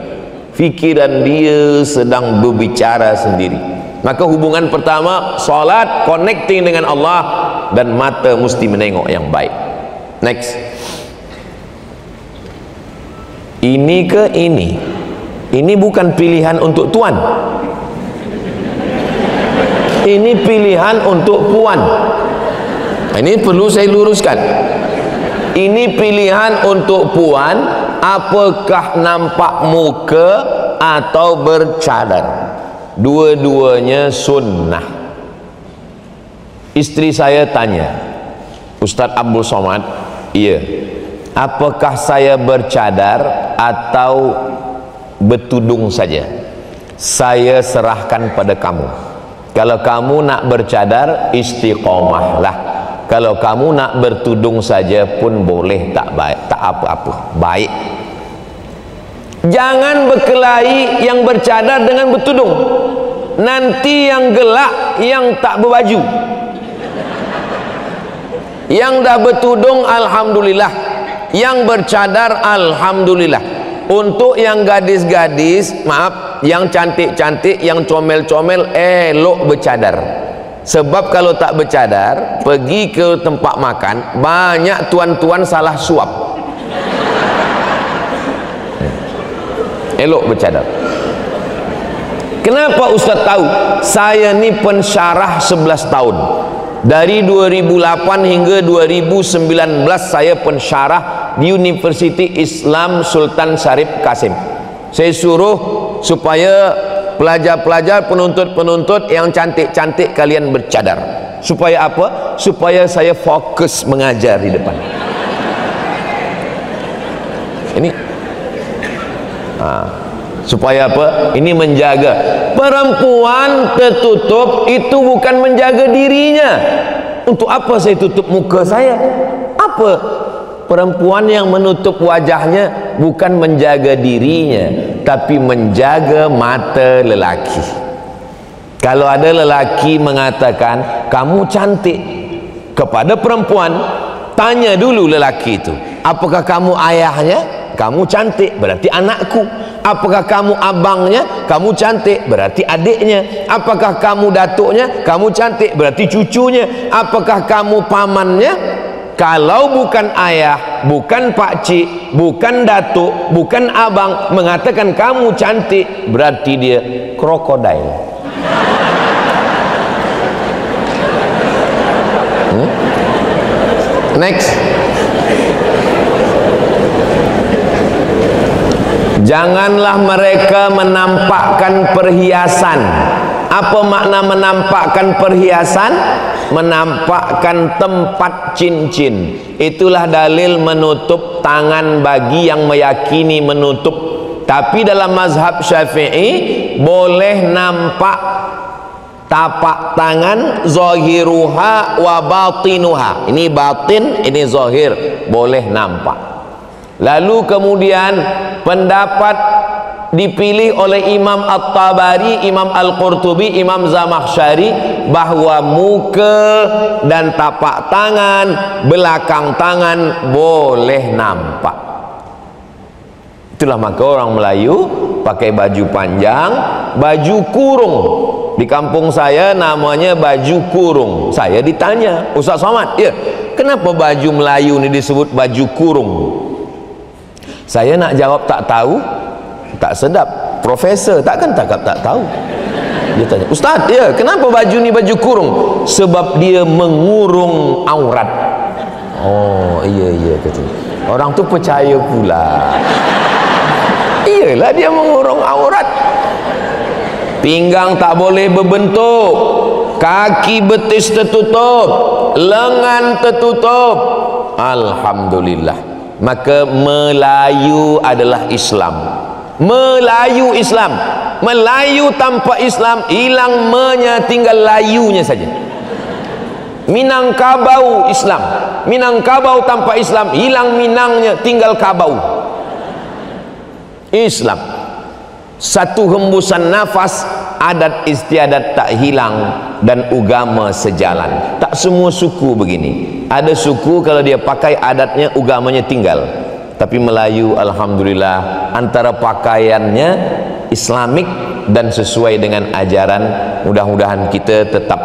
Fikiran dia sedang berbicara sendiri. Maka hubungan pertama, solat, connecting dengan Allah, dan mata mesti menengok yang baik. Next. Ini ke ini? Ini bukan pilihan untuk tuan. Ini pilihan untuk puan. Ini perlu saya luruskan. Ini pilihan untuk puan, apakah nampak muka atau bercadar. Dua-duanya sunnah. Isteri saya tanya, Ustaz Abdul Somad, iya, apakah saya bercadar atau bertudung saja? Saya serahkan pada kamu. Kalau kamu nak bercadar, istiqomahlah. Kalau kamu nak bertudung saja pun boleh, tak baik, tak apa-apa, baik. Jangan berkelahi yang bercadar dengan bertudung. Nanti yang gelak yang tak berbaju. Yang dah bertudung, alhamdulillah. Yang bercadar, alhamdulillah. Untuk yang gadis-gadis, maaf, yang cantik-cantik, yang comel-comel, elok bercadar. Sebab kalau tak bercadar, pergi ke tempat makan, banyak tuan-tuan salah suap. Elok bercadar. Kenapa Ustaz tahu? Saya ni pensyarah 11 tahun. Dari 2008 hingga 2019 saya pensyarah di Universiti Islam Sultan Syarif Kasim. Saya suruh supaya pelajar-pelajar, penuntut-penuntut yang cantik-cantik kalian bercadar. Supaya apa? Supaya saya fokus mengajar di depan. Ini supaya apa? Ini menjaga. Perempuan tertutup itu bukan menjaga dirinya. Untuk apa saya tutup muka saya? Apa? Perempuan yang menutup wajahnya bukan menjaga dirinya, tapi menjaga mata lelaki. Kalau ada lelaki mengatakan kamu cantik kepada perempuan, tanya dulu lelaki itu, apakah kamu ayahnya? Kamu cantik, berarti anakku. Apakah kamu abangnya? Kamu cantik, berarti adiknya. Apakah kamu datuknya? Kamu cantik, berarti cucunya. Apakah kamu pamannya? Kalau bukan ayah, bukan pakcik, bukan datuk, bukan abang mengatakan kamu cantik, berarti dia krokodil. Next. Janganlah mereka menampakkan perhiasan. Apa makna menampakkan perhiasan? Menampakkan tempat cincin. Itulah dalil menutup tangan bagi yang meyakini menutup. Tapi dalam mazhab Syafi'i boleh nampak tapak tangan, zahiruha wa batinuha. Ini batin, ini zahir, boleh nampak. Lalu kemudian pendapat dipilih oleh Imam At-Tabari, Imam Al-Qurtubi, Imam Zamakhsyari bahwa muka dan tapak tangan, belakang tangan boleh nampak. Itulah maka orang Melayu pakai baju panjang, baju kurung. Di kampung saya namanya baju kurung. Saya ditanya, Ustaz Somad, ya, kenapa baju Melayu ini disebut baju kurung? Saya nak jawab tak tahu, tak sedap. Profesor takkan tak tahu. Dia tanya, Ustaz, ya, kenapa baju ni baju kurung? Sebab dia mengurung aurat. Oh, iya kata. Orang tu percaya pula. Iyalah, dia mengurung aurat. Pinggang tak boleh berbentuk, kaki betis tertutup, lengan tertutup. Alhamdulillah. Maka Melayu adalah Islam. Melayu Islam. Melayu tanpa Islam hilang me-nya, tinggal layunya saja. Minangkabau Islam. Minangkabau tanpa Islam hilang minangnya, tinggal kabau. Islam. satu hembusan nafas, adat istiadat tak hilang dan agama sejalan. Tak semua suku begini. Ada suku kalau dia pakai adatnya, agamanya tinggal. Tapi Melayu alhamdulillah antara pakaiannya Islamik dan sesuai dengan ajaran. Mudah-mudahan kita tetap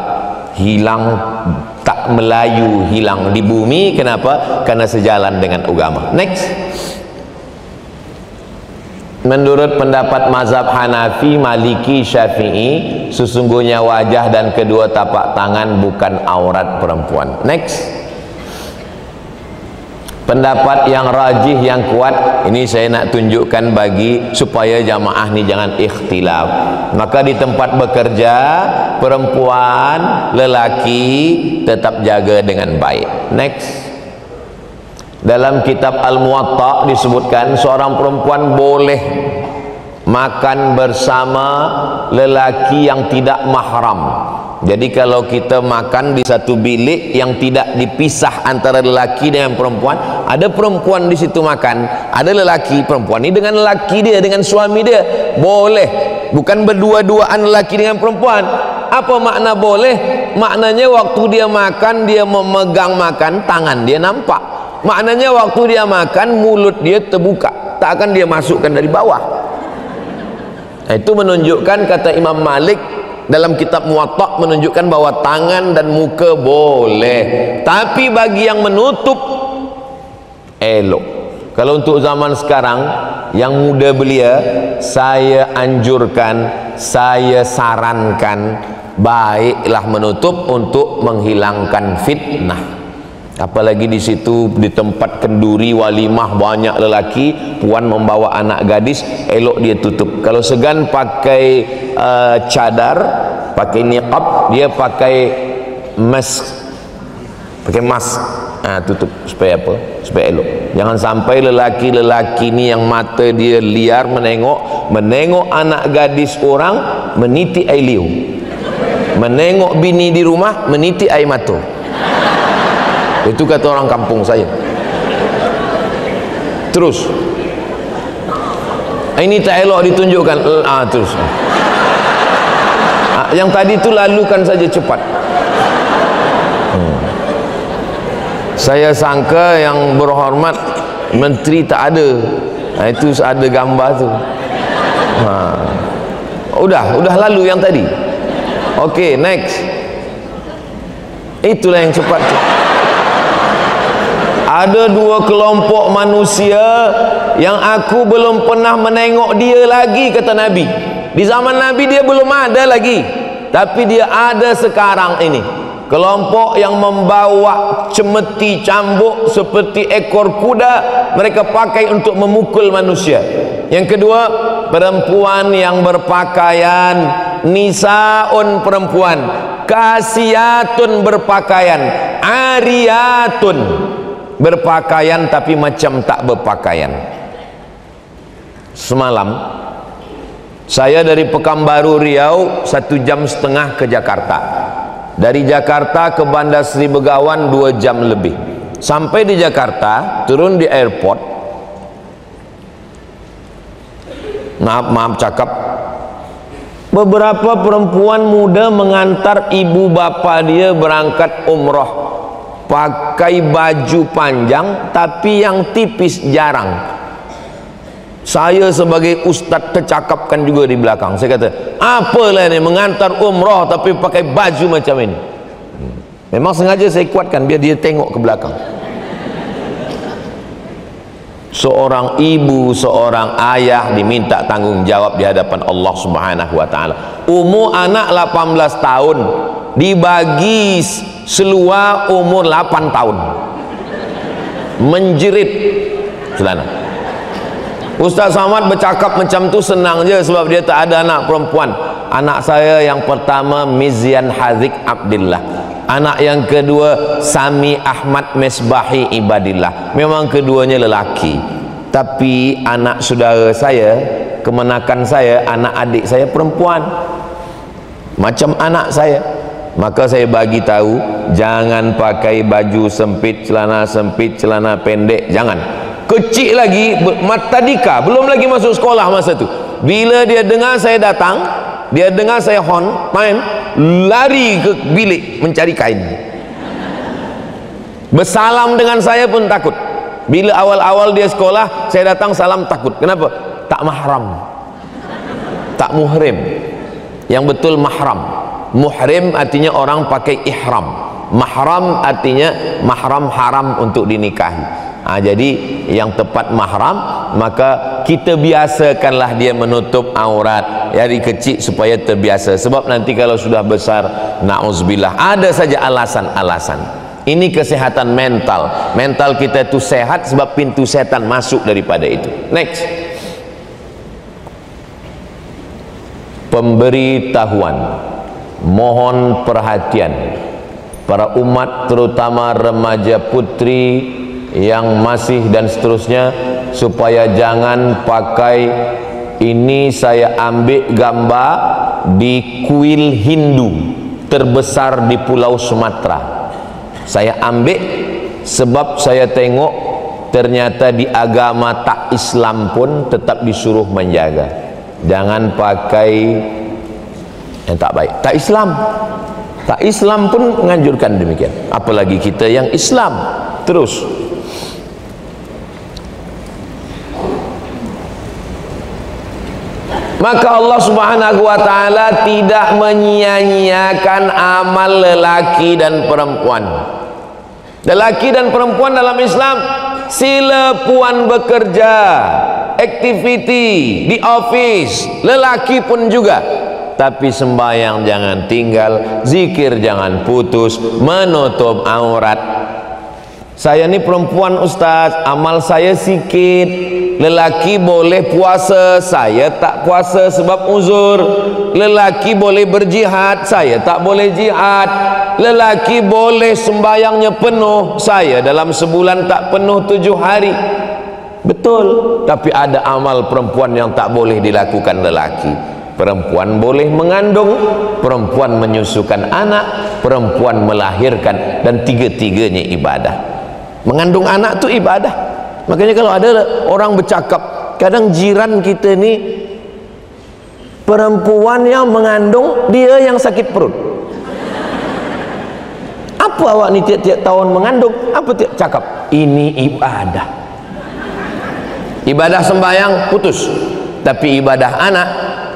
hilang, tak Melayu hilang di bumi. Kenapa? Karena sejalan dengan agama. Next. Menurut pendapat mazhab Hanafi, Maliki, Syafi'i, sesungguhnya wajah dan kedua tapak tangan bukan aurat perempuan. Next. Pendapat yang rajih, yang kuat, ini saya nak tunjukkan bagi supaya jamaah ni jangan ikhtilaf. Maka di tempat bekerja, perempuan, lelaki tetap jaga dengan baik. Next. Dalam kitab Al-Muwatta disebutkan seorang perempuan boleh makan bersama lelaki yang tidak mahram. Jadi kalau kita makan di satu bilik yang tidak dipisah antara lelaki dengan perempuan, ada perempuan di situ makan, ada lelaki, perempuan ini dengan lelaki dia, dengan suami dia, boleh. Bukan berdua-duaan lelaki dengan perempuan. Apa makna boleh? Maknanya waktu dia makan, dia memegang makan, tangan dia nampak. Maknanya waktu dia makan, mulut dia terbuka, tak akan dia masukkan dari bawah. Itu menunjukkan, kata Imam Malik dalam kitab Muwatta, menunjukkan bahwa tangan dan muka boleh, tapi bagi yang menutup elok. Kalau untuk zaman sekarang yang muda belia, saya anjurkan, saya sarankan, baiklah menutup untuk menghilangkan fitnah. Apalagi di situ, di tempat kenduri walimah banyak lelaki, puan membawa anak gadis, elok dia tutup. Kalau segan pakai cadar, pakai niqab, dia pakai mask, tutup supaya apa? Supaya elok. Jangan sampai lelaki-lelaki ni yang mata dia liar menengok anak gadis orang, meniti air liu, menengok bini di rumah, meniti air mata. Itu kata orang kampung saya. Terus ini tak elok ditunjukkan. Terus yang tadi tu lalukan saja cepat. Saya sangka yang berhormat menteri tak ada. Itu ada gambar tu. Udah lalu yang tadi. Okey, next. Itulah yang cepat tu. Ada dua kelompok manusia yang aku belum pernah menengok dia lagi, kata Nabi. Di zaman Nabi dia belum ada lagi, tapi dia ada sekarang ini. Kelompok yang membawa cemeti cambuk seperti ekor kuda, mereka pakai untuk memukul manusia. Yang kedua, perempuan yang berpakaian, nisaun perempuan, kasiyatun berpakaian, ariyatun berpakaian tapi macam tak berpakaian. Semalam saya dari Pekanbaru Riau 1,5 jam ke Jakarta. Dari Jakarta ke Bandar Seri Begawan 2 jam lebih. Sampai di Jakarta, turun di airport. Maaf cakap, beberapa perempuan muda mengantar ibu bapa dia berangkat umrah, pakai baju panjang tapi yang tipis jarang. Saya sebagai ustaz tercakapkan juga di belakang. Saya kata, apalah ini mengantar umrah tapi pakai baju macam ini. Memang sengaja saya kuatkan biar dia tengok ke belakang. Seorang ibu, seorang ayah diminta tanggung jawab di hadapan Allah Subhanahu wa taala. Umur anak 18 tahun dibagi seluar umur 8 tahun, menjerit celana. Ustaz Samad bercakap macam tu senang je sebab dia tak ada anak perempuan. Anak saya yang pertama Mizyan Hazik Abdillah, anak yang kedua Sami Ahmad Mesbahi Ibadillah. Memang keduanya lelaki, tapi anak saudara saya, kemenakan saya, anak adik saya perempuan macam anak saya. Maka saya bagi tahu, jangan pakai baju sempit, celana pendek, jangan. Kecil lagi, tadika, belum lagi masuk sekolah masa tu. Bila dia dengar saya datang, dia dengar saya horn time, lari ke bilik mencari kain. Bersalam dengan saya pun takut. Bila awal-awal dia sekolah, saya datang salam takut. Kenapa? Tak mahram, tak muhrim. Yang betul mahram. Muhrim artinya orang pakai ihram. Mahram artinya mahram haram untuk dinikahi. Jadi yang tepat mahram, maka kita biasakanlah dia menutup aurat dari kecil supaya terbiasa. Sebab nanti kalau sudah besar, na'udzubillah, ada saja alasan-alasan. Ini kesehatan mental. Mental kita itu sehat sebab pintu setan masuk daripada itu. Next. Pemberitahuan, mohon perhatian para umat, terutama remaja putri yang masih dan seterusnya, supaya jangan pakai ini. Saya ambil gambar di kuil Hindu terbesar di Pulau Sumatera. Saya ambil sebab saya tengok ternyata di agama tak Islam pun tetap disuruh menjaga. Jangan pakai yang tak baik. Tak Islam, tak Islam pun menganjurkan demikian, apalagi kita yang Islam. Terus, maka Allah Subhanahu wa ta'ala tidak menyia-nyiakan amal lelaki dan perempuan. Lelaki dan perempuan dalam Islam, sila puan bekerja, aktiviti di office, lelaki pun juga. Tapi sembahyang jangan tinggal, zikir jangan putus, menutup aurat. Saya ni perempuan Ustaz, amal saya sikit. Lelaki boleh puasa, saya tak puasa sebab uzur. Lelaki boleh berjihad, saya tak boleh jihad. Lelaki boleh sembahyangnya penuh, saya dalam sebulan tak penuh 7 hari. Betul, tapi ada amal perempuan yang tak boleh dilakukan lelaki. Perempuan boleh mengandung, perempuan menyusukan anak, perempuan melahirkan, dan tiga-tiganya ibadah. Mengandung anak tu ibadah. Makanya kalau ada orang bercakap, kadang jiran kita ni perempuan yang mengandung, dia yang sakit perut. Apa awak ni tiap-tiap tahun mengandung? Apa tiap cakap? Ini ibadah. Ibadah sembahyang putus, tapi ibadah anak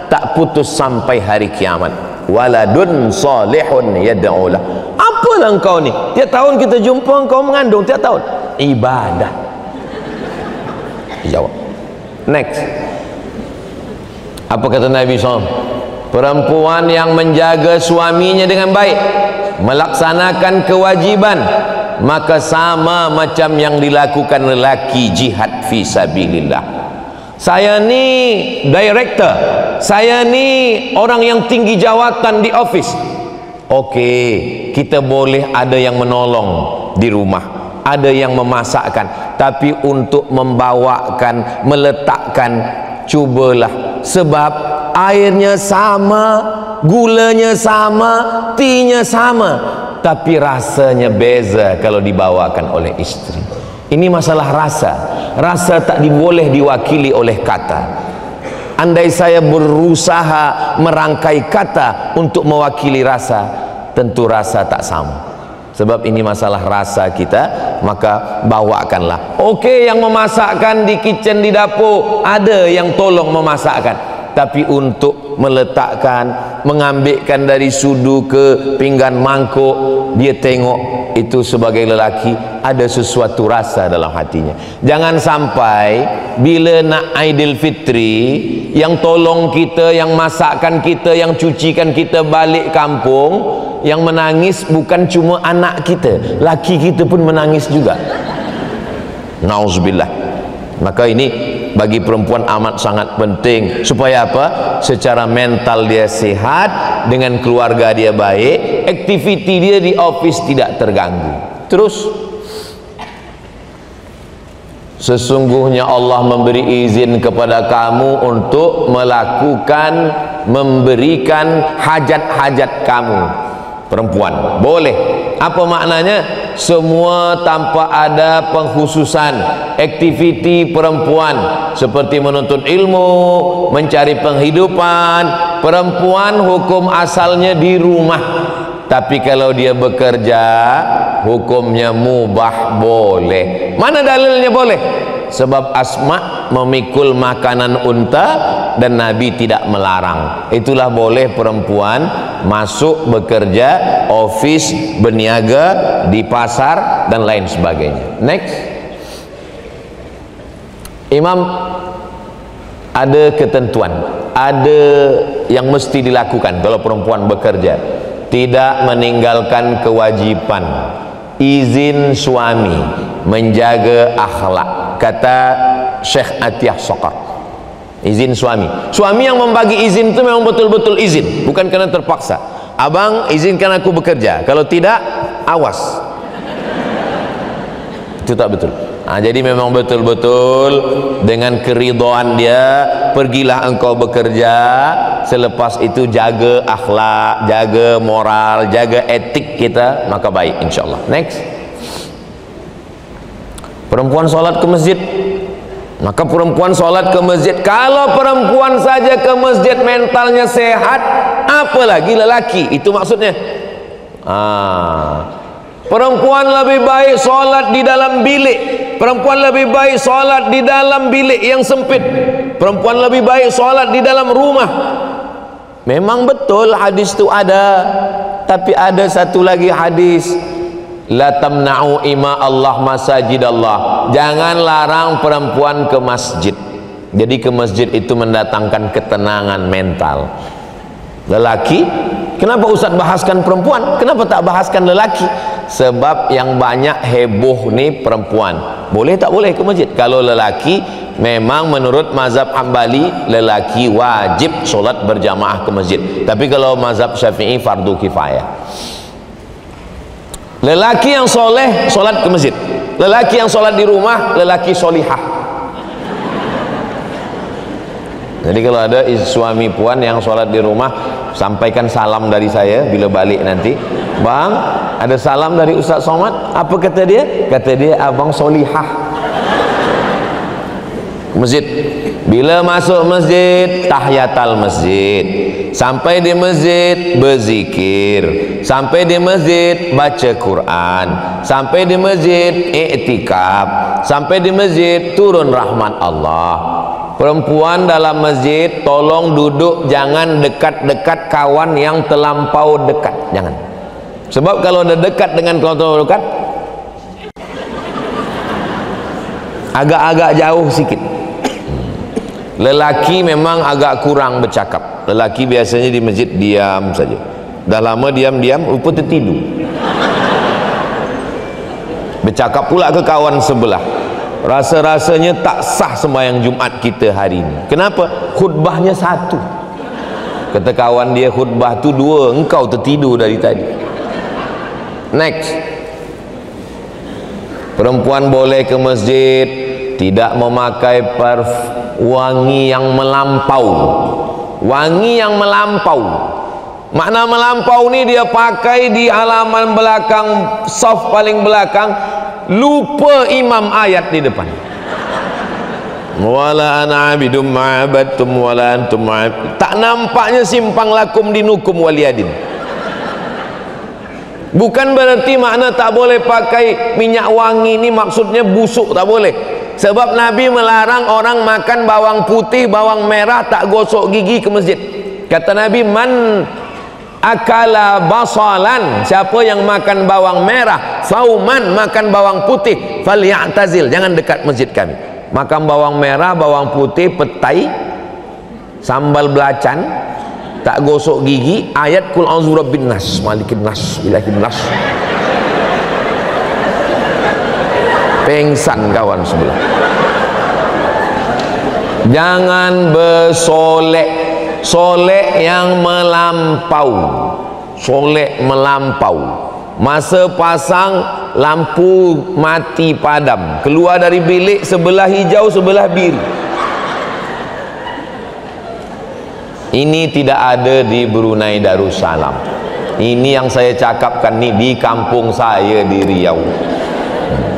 tak putus sampai hari kiamat. Waladun salihun yad'ulah. Apalah engkau ni? Tiap tahun kita jumpa engkau mengandung, tiap tahun. Ibadah. Jawab. Next. Apa kata Nabi SAW? Perempuan yang menjaga suaminya dengan baik, melaksanakan kewajiban, maka sama macam yang dilakukan lelaki jihad fi sabilillah. Saya ni director, saya ni orang yang tinggi jawatan di office. Okey, kita boleh ada yang menolong di rumah, ada yang memasakkan, tapi untuk membawakan, meletakkan, cubalah. Sebab airnya sama, gulanya sama, teanya sama, tapi rasanya beza kalau dibawakan oleh istri. Ini masalah rasa. Rasa tak boleh diwakili oleh kata. Andai saya berusaha merangkai kata untuk mewakili rasa, tentu rasa tak sama. Sebab ini masalah rasa kita, maka bawakanlah. Okey, yang memasakkan di kitchen, di dapur, ada yang tolong memasakkan. Tapi untuk meletakkan, mengambilkan dari sudu ke pinggan mangkuk, dia tengok itu sebagai lelaki ada sesuatu rasa dalam hatinya. Jangan sampai bila nak Aidilfitri, yang tolong kita, yang masakkan kita, yang cucikan kita balik kampung, yang menangis bukan cuma anak kita, laki kita pun menangis juga. Nauzubillah. Maka ini bagi perempuan amat sangat penting. Supaya apa? Secara mental dia sehat, dengan keluarga dia baik, aktiviti dia di office tidak terganggu. Terus, sesungguhnya Allah memberi izin kepada kamu untuk melakukan, memberikan hajat-hajat kamu. Perempuan boleh, Apa maknanya? Semua tanpa ada pengkhususan. Aktiviti perempuan seperti menuntut ilmu, mencari penghidupan. Perempuan hukum asalnya di rumah, tapi kalau dia bekerja hukumnya mubah, boleh. Mana dalilnya boleh? Sebab Asma memikul makanan unta dan Nabi tidak melarang. Itulah boleh perempuan masuk bekerja, office, berniaga di pasar dan lain sebagainya. Next. Imam, ada ketentuan, ada yang mesti dilakukan kalau perempuan bekerja. Tidak meninggalkan kewajiban. Izin suami, menjaga akhlak. Kata Syekh Atiyah Sokar, izin suami. Suami yang membagi izin itu memang betul-betul izin, bukan karena terpaksa. Abang, izinkan aku bekerja, kalau tidak, awas. Itu tak betul. Jadi memang betul-betul dengan keridhaan dia, pergilah engkau bekerja. Selepas itu jaga akhlak, jaga moral, jaga etik kita, maka baik insyaAllah. Next. Perempuan sholat ke masjid, maka perempuan sholat ke masjid. Kalau perempuan saja ke masjid mentalnya sehat, apalagi lelaki. Itu maksudnya. Perempuan lebih baik sholat di dalam bilik. Perempuan lebih baik sholat di dalam bilik yang sempit. Perempuan lebih baik sholat di dalam rumah. Memang betul hadis itu ada, tapi ada satu lagi hadis, la tamna'u ima Allah masajid Allah. Jangan larang perempuan ke masjid. Jadi ke masjid itu mendatangkan ketenangan mental. Lelaki, kenapa Ustaz bahaskan perempuan? Kenapa tak bahaskan lelaki? Sebab yang banyak heboh nih perempuan. Boleh tak boleh ke masjid? Kalau lelaki, memang menurut mazhab Hambali, lelaki wajib solat berjamaah ke masjid. Tapi kalau mazhab Syafi'i, fardu kifayah. Lelaki yang soleh solat ke masjid. Lelaki yang solat di rumah, lelaki solihah. Jadi kalau ada suami puan yang sholat di rumah, sampaikan salam dari saya bila balik nanti. Bang, ada salam dari Ustaz Somad. Apa kata dia? Kata dia, abang solihah. Masjid. Bila masuk masjid, tahiyatul masjid. Sampai di masjid, berzikir. Sampai di masjid, baca Quran. Sampai di masjid, i'tikaf. Sampai di masjid, turun rahmat Allah. Perempuan dalam masjid, tolong duduk, jangan dekat-dekat kawan yang terlampau dekat. Jangan. Sebab kalau ada dekat dengan kawan terlampau dekat, agak-agak jauh sikit. Lelaki memang agak kurang bercakap. Lelaki biasanya di masjid diam saja. Dah lama diam-diam, rupa tertidur. Bercakap pula ke kawan sebelah. Rasa-rasanya tak sah sembahyang Jumat kita hari ini. Kenapa? Khutbahnya satu. Kata kawan dia, khutbah tu dua, engkau tertidur dari tadi. Next. Perempuan boleh ke masjid, tidak memakai wangi yang melampau. Wangi yang melampau. Makna melampau ni dia pakai di halaman belakang, saf paling belakang, lupa imam ayat di depan. Wala ana abidum ma'abadtum wala antum ma'abid. Tak nampaknya simpang lakum dinukum waliyadin. Bukan berarti makna tak boleh pakai minyak wangi ni maksudnya busuk, tak boleh. Sebab Nabi melarang orang makan bawang putih, bawang merah, tak gosok gigi ke masjid. Kata Nabi, man akala basalan, siapa yang makan bawang merah, sauman, makan bawang putih, falyatazil, jangan dekat masjid kami. Makan bawang merah, bawang putih, petai, sambal belacan, tak gosok gigi, ayat kul a'udzu birabbin nas, malikin nas, ilahin nas. Pengsan kawan sebelah. Jangan bersolek, solek yang melampau, solek melampau. Masa pasang lampu mati padam, keluar dari bilik sebelah hijau sebelah biru. Ini tidak ada di Brunei Darussalam. Ini yang saya cakapkan nih di kampung saya di Riau.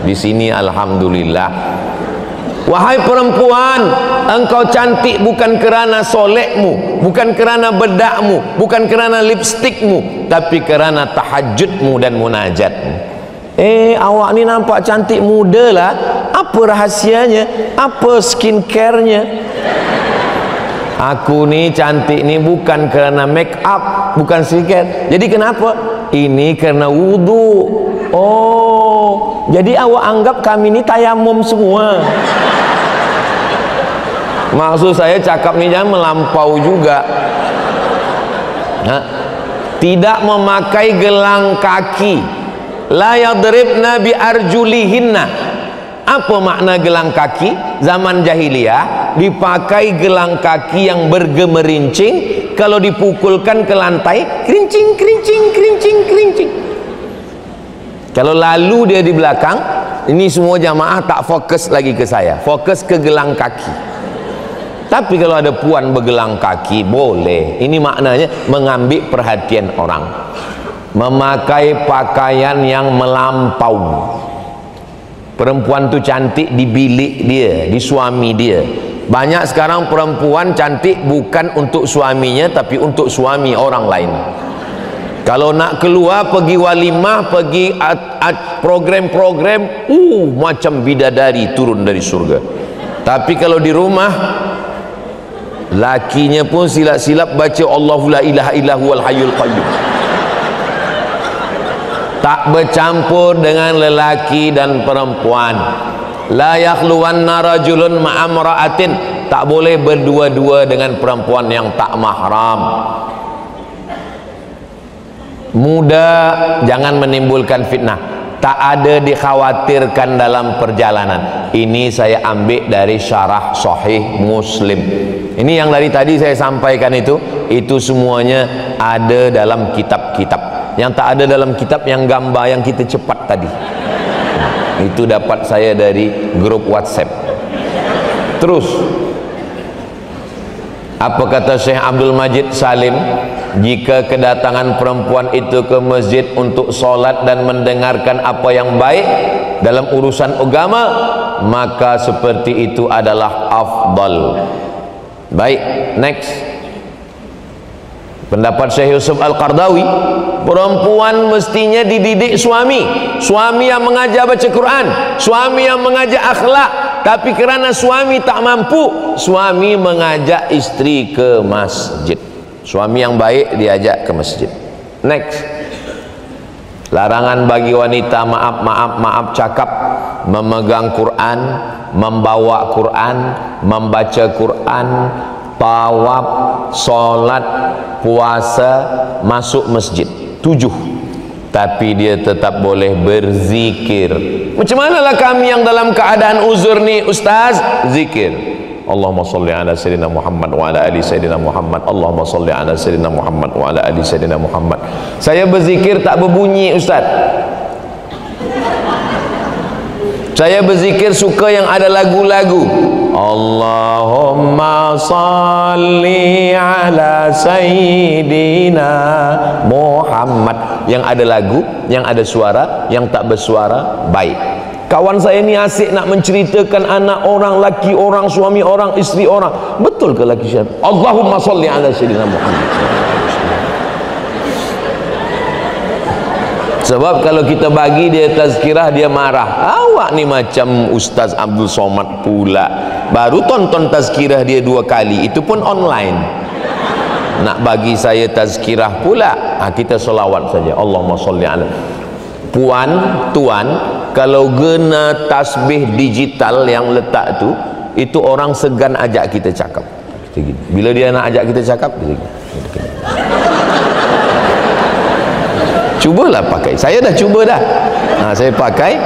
Di sini alhamdulillah. Wahai perempuan, engkau cantik bukan kerana solekmu, bukan kerana bedakmu, bukan kerana lipstikmu, tapi kerana tahajudmu dan munajatmu. Awak ni nampak cantik muda lah. Apa rahasianya? Apa skincare-nya? Aku ni cantik ni bukan kerana make up, bukan skincare. Jadi kenapa? Ini kerana wudu. Oh, jadi awak anggap kami ni tayamum semua. Maksud saya cakap ni jangan melampau juga. Tidak memakai gelang kaki. La yadribna bi arjulihinna. Apa makna gelang kaki? Zaman jahiliyah dipakai gelang kaki yang bergemerincing, kalau dipukulkan ke lantai kerincing kerincing kerincing kerincing. Kalau lalu dia di belakang, ini semua jamaah tak fokus lagi ke saya, fokus ke gelang kaki. Tapi kalau ada puan bergelang kaki boleh. Ini maknanya mengambil perhatian orang, memakai pakaian yang melampau. Perempuan tu cantik di bilik dia, di suami dia. Banyak sekarang perempuan cantik bukan untuk suaminya, tapi untuk suami orang lain. Kalau nak keluar, pergi walimah, pergi program-program, macam bidadari turun dari surga. Tapi kalau di rumah, lakinya pun silap-silap baca Allahu la ilaha illa huwal hayyul qayyum. Tak bercampur dengan lelaki dan perempuan. La yakhluwanna rajulun ma'amra'atin. Tak boleh berdua-dua dengan perempuan yang tak mahram. Muda, jangan menimbulkan fitnah. Tak ada dikhawatirkan dalam perjalanan. Ini saya ambil dari syarah Sahih Muslim. Ini yang dari tadi saya sampaikan itu semuanya ada dalam kitab-kitab. Yang tak ada dalam kitab yang gambar yang kita cepat tadi. Itu dapat saya dari grup WhatsApp. Terus, apa kata Syekh Abdul Majid Salim? Jika kedatangan perempuan itu ke masjid untuk solat dan mendengarkan apa yang baik dalam urusan agama, maka seperti itu adalah afdal. Baik, next. Pendapat Syekh Yusuf Al-Qardawi, perempuan mestinya dididik suami. Suami yang mengajar baca Quran, suami yang mengajar akhlak. Tapi kerana suami tak mampu, suami mengajak isteri ke masjid. Suami yang baik diajak ke masjid. Next. Larangan bagi wanita maaf cakap, memegang Quran, membawa Quran, membaca Quran, tawaf, solat, puasa, masuk masjid. 7. Tapi dia tetap boleh berzikir. Macam manalah kami yang dalam keadaan uzur ni, Ustaz? Zikir. Allahumma salli ala sayyidina Muhammad wa ala ali sayyidina Muhammad. Allahumma salli ala sayyidina Muhammad wa ala ali sayyidina Muhammad. Saya berzikir tak berbunyi, Ustaz. Saya berzikir suka yang ada lagu-lagu. Allahumma salli ala sayyidina Muhammad. Yang ada lagu, yang ada suara, yang tak bersuara, baik. Kawan saya ni asyik nak menceritakan anak orang, laki orang, suami orang, isteri orang. Betul ke laki saya? Allahumma salli ala sayyidina Muhammad. Sebab kalau kita bagi dia tazkirah, dia marah. Awak ni macam Ustaz Abdul Somad pula, baru tonton tazkirah dia 2 kali, itu pun online. Nak bagi saya tazkirah pula. Kita selawat saja. Allahumma salli ala. Puan, tuan, kalau guna tasbih digital yang letak tu, itu orang segan ajak kita cakap. Bila dia nak ajak kita cakap, cubalah pakai. Saya dah cuba dah. Saya pakai,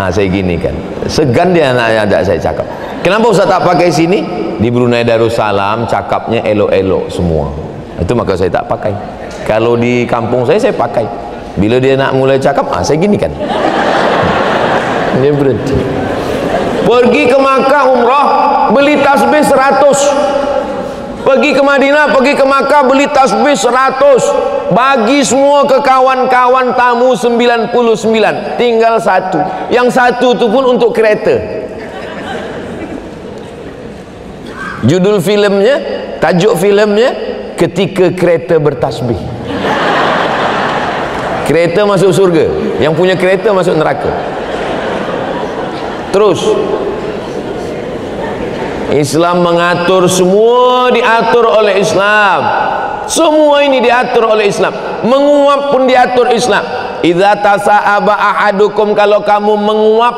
saya gini kan. Segan dia nak ajak saya cakap. Kenapa Ustaz tak pakai sini? Di Brunei Darussalam cakapnya elok-elok semua. Itu maka saya tak pakai. Kalau di kampung saya pakai. Bila dia nak mulai cakap, saya gini kan. Dia berhenti. Pergi ke Makkah umrah, beli tasbih 100. Pergi ke Madinah, pergi ke Makkah, beli tasbih 100, bagi semua ke kawan-kawan tamu 99, tinggal satu. Yang satu tu pun untuk kereta. Judul filmnya, tajuk filmnya, Ketika Kereta Bertasbih. Kereta masuk surga, yang punya kereta masuk neraka. Terus Islam mengatur, semua diatur oleh Islam. Semua ini diatur oleh Islam. Menguap pun diatur Islam. Idza tasa'aba ahadukum, kalau kamu menguap,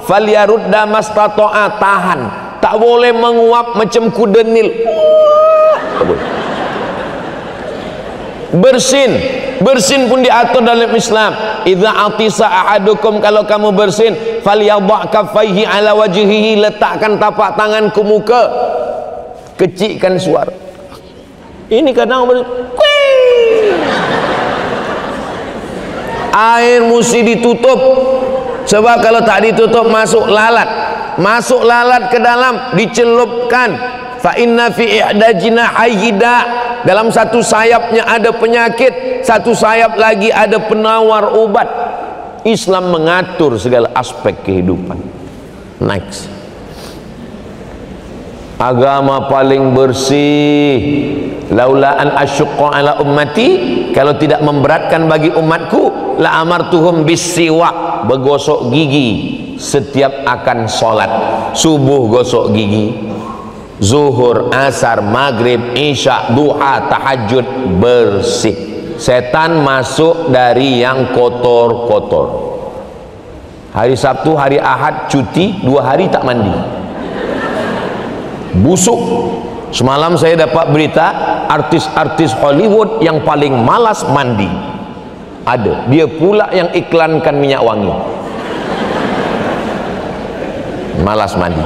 falyarudda mastata'a, tahan. Tak boleh menguap macam kuda Nil. Bersin pun diatur dalam Islam. Idza atisa ahadukum, kalau kamu bersin, falyadha kaffaihi ala wajhihi, letakkan tapak tangan ke muka, kecikkan suara. Ini kadang air mesti ditutup, sebab kalau tak ditutup masuk lalat ke dalam, dicelupkan. Fa inna fi ihda jinahi da, dalam satu sayapnya ada penyakit, satu sayap lagi ada penawar obat. Islam mengatur segala aspek kehidupan. Next, agama paling bersih. Laula an asyqa ala ummati, kalau tidak memberatkan bagi umatku, la amartuhum bisiwak, bergosok gigi setiap akan sholat. Subuh gosok gigi, zuhur, asar, maghrib, isya, duha, tahajud, bersih. Setan masuk dari yang kotor-kotor. Hari Sabtu, hari Ahad cuti, 2 hari tak mandi, busuk. Semalam saya dapat berita, artis-artis Hollywood yang paling malas mandi ada. Dia pula yang iklankan minyak wangi. Malas mandi.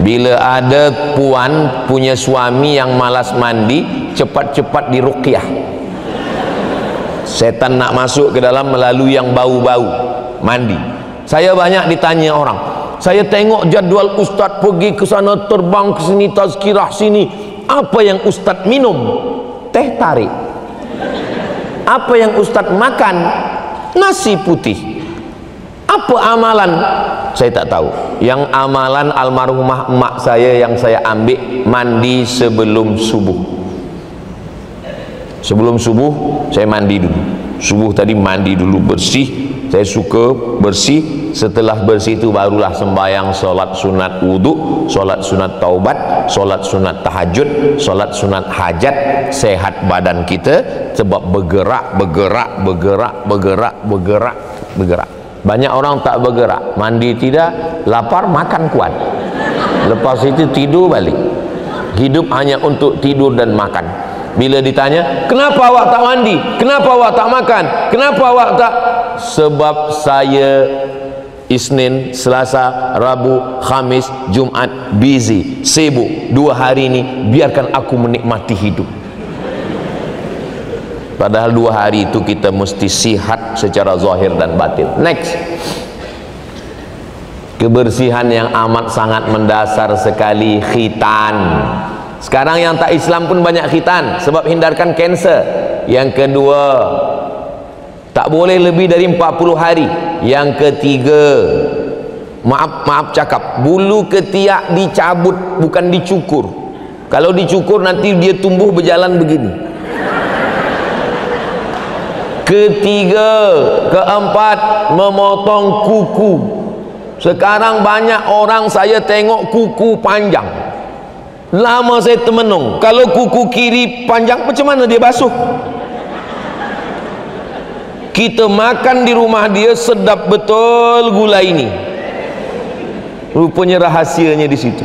Bila ada puan punya suami yang malas mandi, cepat-cepat diruqyah. Setan nak masuk ke dalam melalui yang bau-bau mandi. Saya banyak ditanya orang, saya tengok jadual ustaz pergi ke sana, terbang ke sini, tazkirah sini. Apa yang ustaz minum? Teh tarik. Apa yang ustaz makan? Nasi putih. Apa amalan? Saya tak tahu. Yang amalan almarhumah emak saya yang saya ambil, mandi sebelum subuh. Sebelum subuh saya mandi dulu. Subuh tadi mandi dulu, bersih. Saya suka bersih. Setelah bersih itu barulah sembahyang, solat sunat wudu, solat sunat taubat, solat sunat tahajud, solat sunat hajat. Sehat badan kita sebab bergerak. Banyak orang tak bergerak, mandi tidak, lapar makan kuat, lepas itu tidur balik. Hidup hanya untuk tidur dan makan. Bila ditanya, kenapa awak tak mandi, kenapa awak tak makan, kenapa awak tak? Sebab saya Isnin, Selasa, Rabu, Khamis, Jumat busy, sibuk. 2 hari ini biarkan aku menikmati hidup. Padahal 2 hari itu kita mesti sihat secara zahir dan batin. Next, kebersihan yang amat sangat mendasar sekali, khitan. Sekarang yang tak Islam pun banyak khitan, sebab hindarkan kanser. Yang kedua, tak boleh lebih dari 40 hari. Yang ketiga, maaf cakap, bulu ketiak dicabut, bukan dicukur. Kalau dicukur nanti dia tumbuh berjalan begini. Ketiga, keempat, memotong kuku. Sekarang banyak orang saya tengok kuku panjang. Lama saya termenung, kalau kuku kiri panjang macam mana dia basuh? Kita makan di rumah dia sedap betul gula ini. Rupanya rahasianya di situ.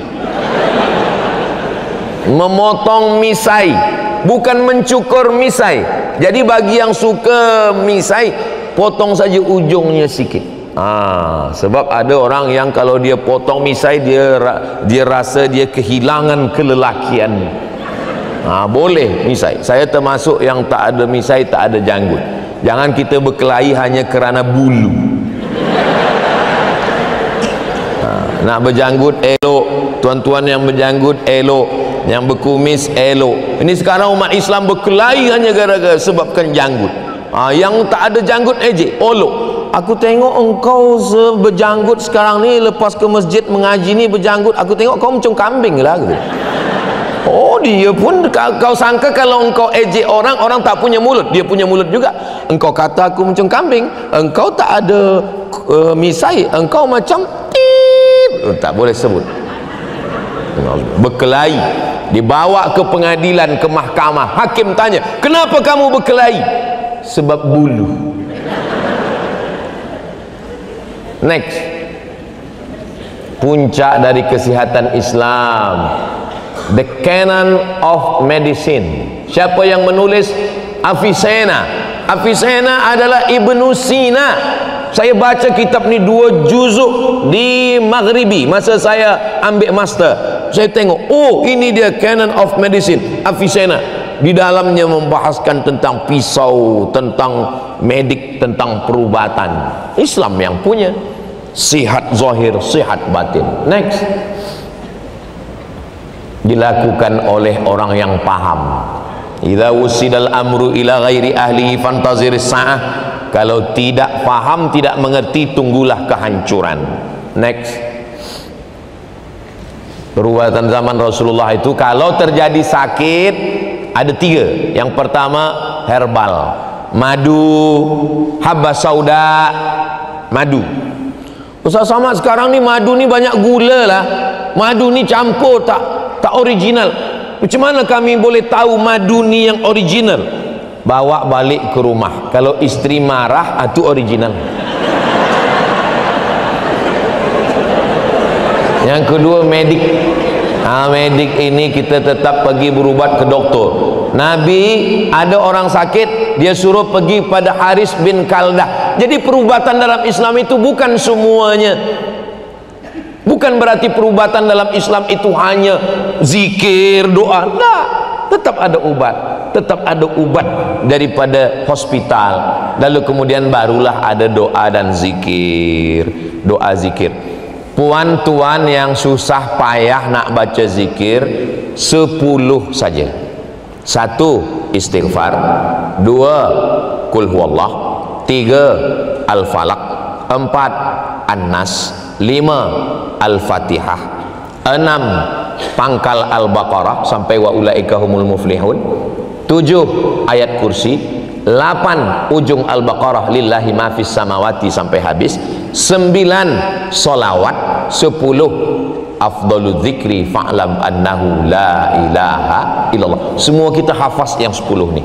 Memotong misai, bukan mencukur misai. Jadi bagi yang suka misai, potong saja ujungnya sikit. Sebab ada orang yang kalau dia potong misai, dia rasa dia kehilangan kelelakiannya. Boleh misai. Saya termasuk yang tak ada misai, tak ada janggut. Jangan kita berkelahi hanya kerana bulu. Nak berjanggut elok, tuan-tuan yang berjanggut elok. yang berkumis elok. Ini sekarang umat Islam berkelahi hanya gara-gara sebabkan janggut. Yang tak ada janggut ejek, olok. Aku tengok engkau berjanggut sekarang ni, lepas ke masjid mengaji ni berjanggut, aku tengok kau macam kambing lah gitu. Oh, dia pun kau sangka kalau engkau ejek orang, orang tak punya mulut, dia punya mulut juga. Engkau kata aku macam kambing, engkau tak ada misai, engkau macam tak boleh sebut. Berkelahi, dibawa ke pengadilan, ke mahkamah. Hakim tanya, kenapa kamu berkelahi? Sebab bulu. Next, puncak dari kesihatan Islam, The Canon of Medicine. Siapa yang menulis? Avicenna. Avicenna adalah Ibnu Sina. Saya baca kitab ni 2 juzuk di Maghribi masa saya ambil master. Saya tengok, oh ini dia Canon of Medicine, Avicenna. Di dalamnya membahaskan tentang pisau, tentang medik, tentang perubatan. Islam yang punya. Sihat zahir, sihat batin. Next, dilakukan oleh orang yang paham. Idza wusidal amru ila ghairi ahlihi fantazir sa'ah. Kalau tidak faham, tidak mengerti, tunggulah kehancuran. Next, perubatan zaman Rasulullah itu kalau terjadi sakit ada 3. Yang pertama herbal, madu, habba sauda, madu. Ustaz Samad, sekarang ni madu ni banyak gula lah, madu ni campur, tak original. Macam mana kami boleh tahu madu ni yang original? Bawa balik ke rumah, kalau isteri marah itu original. Yang kedua medik. Medik ini kita tetap pergi berubat ke doktor. Nabi ada orang sakit, dia suruh pergi pada Haris bin Kaldah. Jadi perubatan dalam Islam itu bukan semuanya. Bukan berarti perubatan dalam Islam itu hanya zikir, doa. Nah, tetap ada obat. Tetap ada ubat daripada hospital. Lalu kemudian barulah ada doa dan zikir. Doa zikir. Puan-tuan yang susah payah nak baca zikir, 10 saja. 1 istighfar, 2 kul huwallah, 3 al-falaq, 4 an-nas, 5 al-fatihah, 6 pangkal al-baqarah sampai wa ulaika humul muflihun, 7 ayat kursi, 8 ujung al-baqarah lillahi ma fis samawati sampai habis, 9 solawat, 10 afdalul dzikri fa'lam annahu la ilaha illallah. Semua kita hafaz yang 10 ni.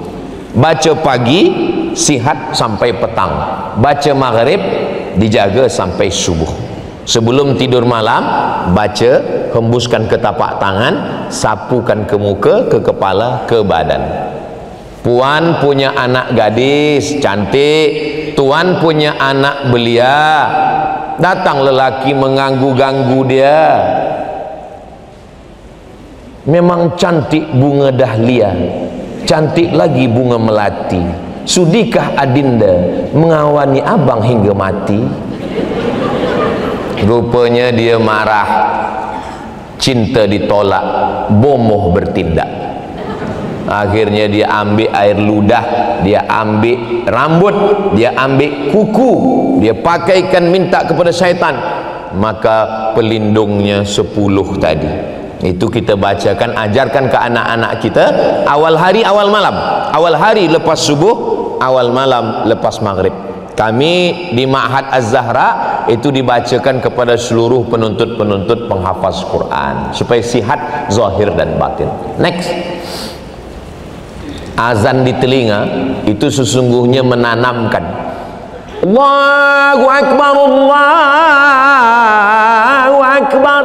Baca pagi sihat sampai petang, baca maghrib dijaga sampai subuh. Sebelum tidur malam baca, hembuskan ke tapak tangan, sapukan ke muka, ke kepala, ke badan. Puan punya anak gadis cantik, tuan punya anak belia, datang lelaki mengganggu-ganggu dia. Memang cantik bunga dahlia, cantik lagi bunga melati. Sudikah adinda mengawani abang hingga mati? Rupanya dia marah, cinta ditolak, bomoh bertindak. Akhirnya dia ambil air ludah, dia ambil rambut, dia ambil kuku, dia pakaikan, minta kepada syaitan. Maka pelindungnya 10 tadi. Itu kita bacakan, ajarkan ke anak-anak kita awal hari, awal malam. Awal hari lepas subuh, awal malam lepas maghrib. Kami di Ma'had Az-Zahra itu dibacakan kepada seluruh penuntut-penuntut penghafaz Quran supaya sihat zahir dan batin. Next, azan di telinga itu sesungguhnya menanamkan Allahu Akbar, Allahu Akbar.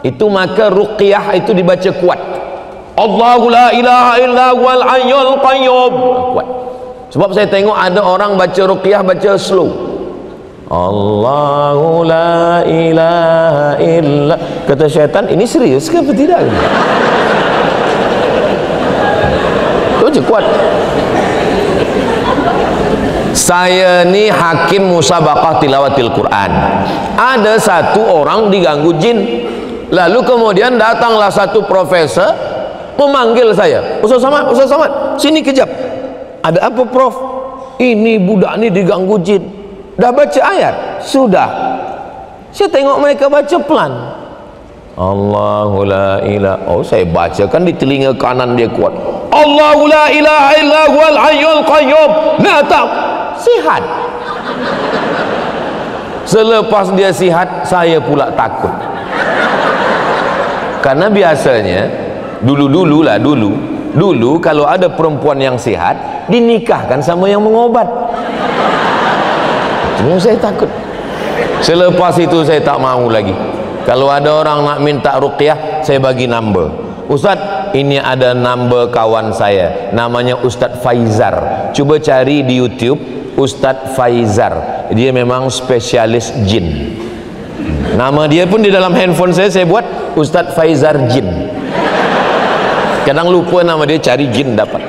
Itu maka ruqyah itu dibaca kuat. Allahu la ilaha illa huwal hayyul qayyum. Kuat. Sebab saya tengok ada orang baca ruqyah baca slow. Allahu la ilaha illa. Kata syaitan, ini serius ke apa tidak? Baca kuat. Saya ni hakim musabaqah tilawatil Quran. Ada satu orang diganggu jin. Lalu kemudian datanglah satu profesor memanggil saya, Ustaz Samad, sini kejap. Ada apa Prof? Ini budak ni diganggu jin. Dah baca ayat? Sudah. Saya tengok mereka baca pelan. Allahu la ilaha. Oh, saya baca kan di telinga kanan dia kuat. Allahu la ilaha illa huwal hayyul qayyum. Nah, tak sihat. Selepas dia sihat, saya pula takut. Karena biasanya dulu kalau ada perempuan yang sihat dinikahkan sama yang mengobat. Cuma saya takut. Selepas itu saya tak mau lagi. Kalau ada orang nak minta ruqyah, saya bagi number. Ustaz, ini ada number kawan saya, namanya Ustaz Faizar. Coba cari di YouTube Ustaz Faizar. Dia memang spesialis jin. Nama dia pun di dalam handphone saya buat Ustaz Faizar Jin. Kadang lupa nama dia, cari jin dapat.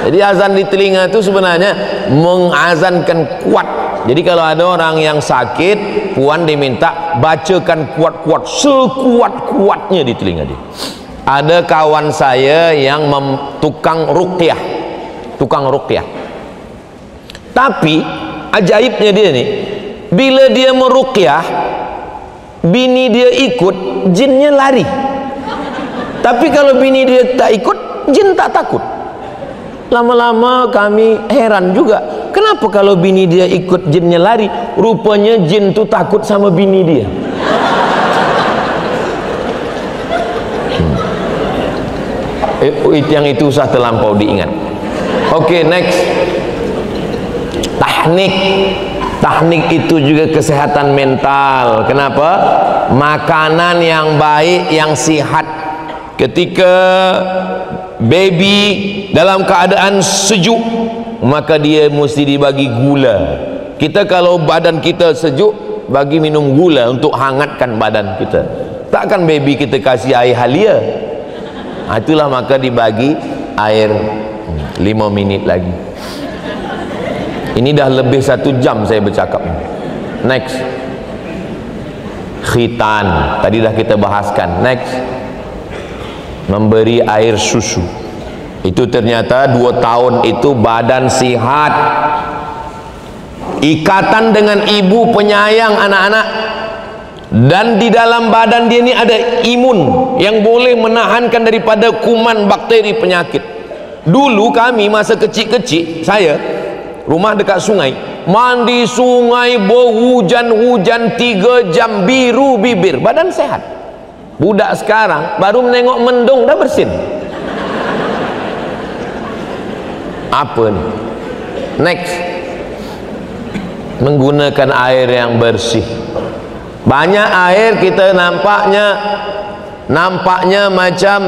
Jadi azan di telinga itu sebenarnya mengazankan kuat. Jadi kalau ada orang yang sakit, puan diminta bacakan kuat-kuat, sekuat-kuatnya di telinga dia. Ada kawan saya yang tukang ruqyah. Tapi ajaibnya dia nih, bila dia meruqyah, bini dia ikut, jinnya lari. Tapi kalau bini dia tak ikut, jin tak takut. Lama-lama kami heran juga, kenapa kalau bini dia ikut jinnya lari? Rupanya jin tu takut sama bini dia. Yang itu usah terlampau diingat. Oke, next. Tahnik itu juga kesehatan mental. Kenapa? Makanan yang baik, yang sihat. Ketika baby dalam keadaan sejuk, maka dia mesti dibagi gula. Kita kalau badan kita sejuk, bagi minum gula untuk hangatkan badan kita. Takkan baby kita kasih air halia. Itulah maka dibagi air 5 minit lagi. Ini dah lebih 1 jam saya bercakap. Next. Khitan, tadi dah kita bahaskan. Next. Memberi air susu. Itu ternyata 2 tahun itu badan sihat. Ikatan dengan ibu penyayang anak-anak. Dan di dalam badan dia ni ada imun yang boleh menahankan daripada kuman, bakteri, penyakit. Dulu kami masa kecil-kecil, saya rumah dekat sungai, mandi sungai berhujan-hujan 3 jam, biru bibir, badan sehat. Budak sekarang baru menengok mendung dah bersin. Apa ni? Next. Menggunakan air yang bersih. Banyak air kita nampaknya macam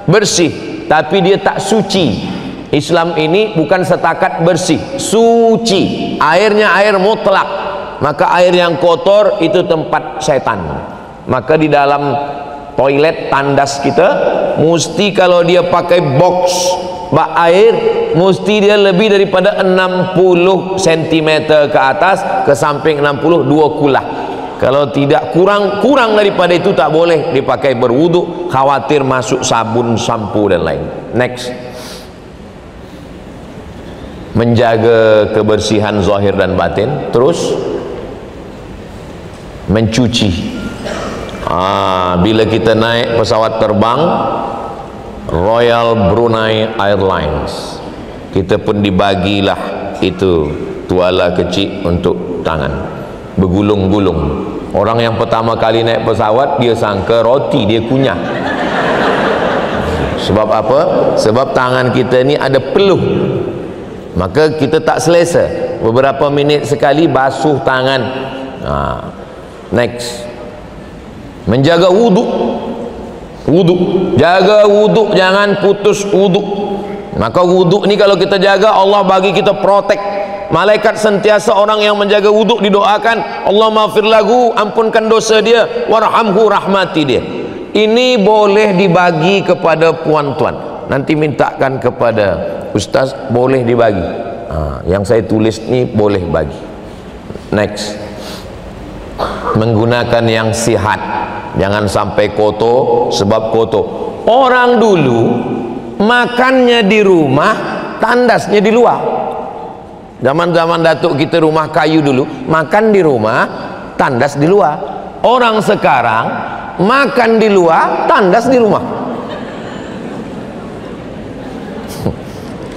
bersih, tapi dia tak suci. Islam ini bukan setakat bersih, suci. Airnya air mutlak. Maka air yang kotor itu tempat setan. Maka di dalam toilet tandas kita mesti kalau dia pakai box bak air, mesti dia lebih daripada 60 cm ke atas, ke samping 60, 2 kulah. Kalau tidak kurang daripada itu tak boleh dipakai berwuduk, khawatir masuk sabun, sampo dan lain. Next. Menjaga kebersihan zahir dan batin. Terus mencuci. Bila kita naik pesawat terbang Royal Brunei Airlines, kita pun dibagilah itu tuala kecil untuk tangan, bergulung-gulung. Orang yang pertama kali naik pesawat, dia sangka roti, dia kunyah. Sebab apa? Sebab tangan kita ni ada peluh, maka kita tak selesa. Beberapa minit sekali basuh tangan. Next. Menjaga wuduk. Jaga wuduk, jangan putus wuduk. Maka wuduk ni kalau kita jaga, Allah bagi kita protek. Malaikat sentiasa orang yang menjaga wuduk didoakan, Allah maghfir lahu, ampunkan dosa dia, warhamhu, rahmati dia. Ini boleh dibagi kepada puan-tuan. Nanti mintakan kepada ustaz, boleh dibagi. Yang saya tulis ni boleh bagi. Next. menggunakan yang sihat, jangan sampai kotor. Sebab kotor, orang dulu makannya di rumah, tandasnya di luar. Zaman-zaman datuk kita rumah kayu dulu, makan di rumah, tandas di luar. Orang sekarang makan di luar, tandas di rumah.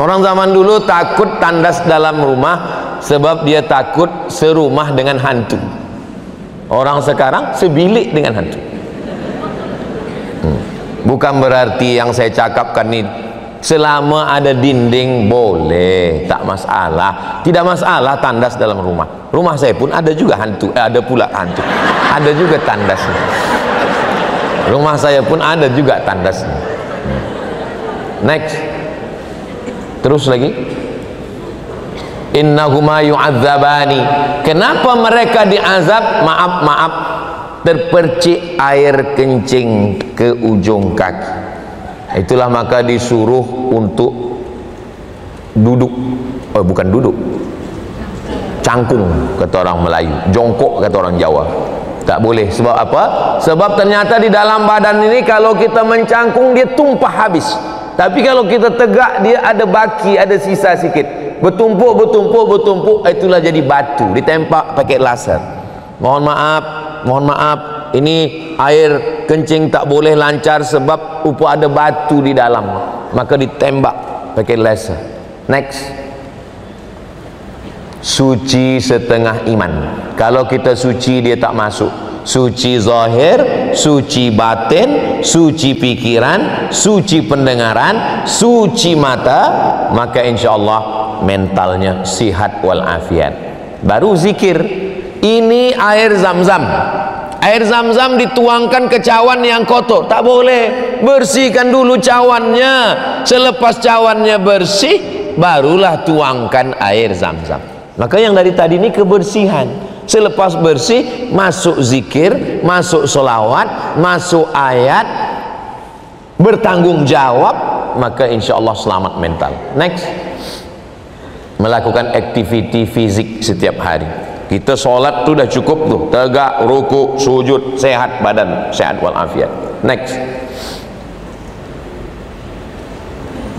Orang zaman dulu takut tandas dalam rumah sebab dia takut serumah dengan hantu. Orang sekarang sebilik dengan hantu. Bukan berarti yang saya cakapkan ini selama ada dinding boleh, tak masalah. Tidak masalah tandas dalam rumah. Rumah saya pun ada juga hantu, ada pula hantu. Ada juga tandasnya. Rumah saya pun ada juga tandasnya. Next. Terus lagi. Innahuma yu'adzabani. Kenapa mereka diazab? Maaf, terpercik air kencing ke ujung kaki. Itulah maka disuruh untuk duduk. Oh, bukan duduk, cangkung kata orang Melayu, jongkok kata orang Jawa. Tak boleh. Sebab apa? Sebab ternyata di dalam badan ini kalau kita mencangkung dia tumpah habis. Tapi kalau kita tegak dia ada baki, ada sisa sikit. Bertumpuk, itulah jadi batu, ditempak pakai laser. Mohon maaf, ini air kencing tak boleh lancar sebab ada batu di dalam. Maka ditembak pakai laser. Next. Suci setengah iman. Kalau kita suci dia tak masuk. Suci zahir, suci batin, suci pikiran, suci pendengaran, suci mata, maka insyaallah mentalnya sihat walafiat. Baru zikir. Ini air zam-zam. Air zam-zam dituangkan ke cawan yang kotor, tak boleh. Bersihkan dulu cawannya. Selepas cawannya bersih, barulah tuangkan air zam-zam. Maka yang dari tadi ini kebersihan. Selepas bersih, masuk zikir, masuk solawat, masuk ayat, bertanggung jawab, maka insya Allah selamat mental. Next. Melakukan aktiviti fisik setiap hari. Kita solat tu dah cukup tuh, tegak, rukuk, sujud, sehat badan, sehat walafiat. Next.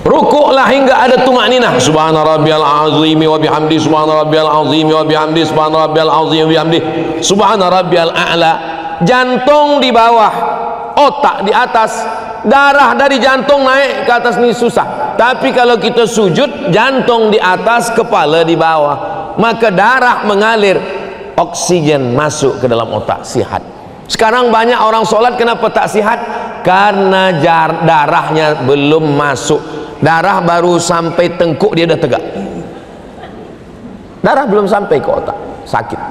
Rukuklah hingga ada tumakninah. Subhana rabbiyal azimi wa bihamdi, subhana rabbiyal azimi wa bihamdi, subhana rabbiyal azimi wa bihamdi, subhana rabbiyal a'la. Jantung di bawah, otak di atas. Darah dari jantung naik ke atas ni susah. Tapi kalau kita sujud, jantung di atas, kepala di bawah, maka darah mengalir, oksigen masuk ke dalam otak, sihat. Sekarang banyak orang solat kenapa tak sihat? Karena darahnya belum masuk. Darah baru sampai tengkuk dia dah tegak. Darah belum sampai ke otak, sakit.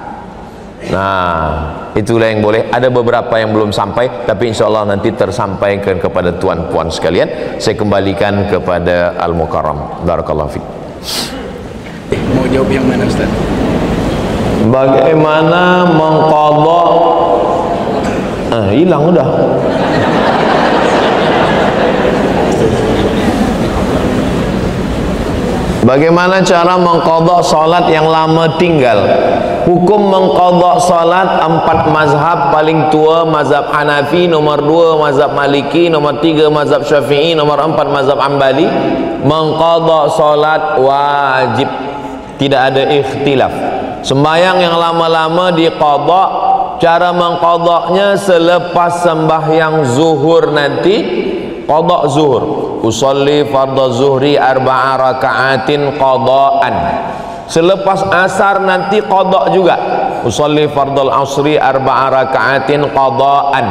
Nah, itulah yang boleh. Ada beberapa yang belum sampai, tapi insyaallah nanti tersampaikan kepada tuan-puan sekalian. Saya kembalikan kepada Al-Mukarram. Barakallahu fiik. Mau jawab yang mana, Ustaz? Bagaimana mengqadha? Hilang udah. Bagaimana cara mengqadha salat yang lama tinggal? Hukum mengqadha salat 4 mazhab paling tua, mazhab Hanafi, nomor 2 mazhab Maliki, nomor 3 mazhab Syafi'i, nomor 4 mazhab Hambali. Mengqadha salat wajib, tidak ada ikhtilaf. Sembahyang yang lama-lama diqadha. Cara mengqadhanya selepas sembahyang zuhur nanti, qadha zuhur. Usalli fardhu zuhri 4 raka'atin qadaan. Selepas asar nanti qada juga. Usalli fardhu asri 4 raka'atin qadaan.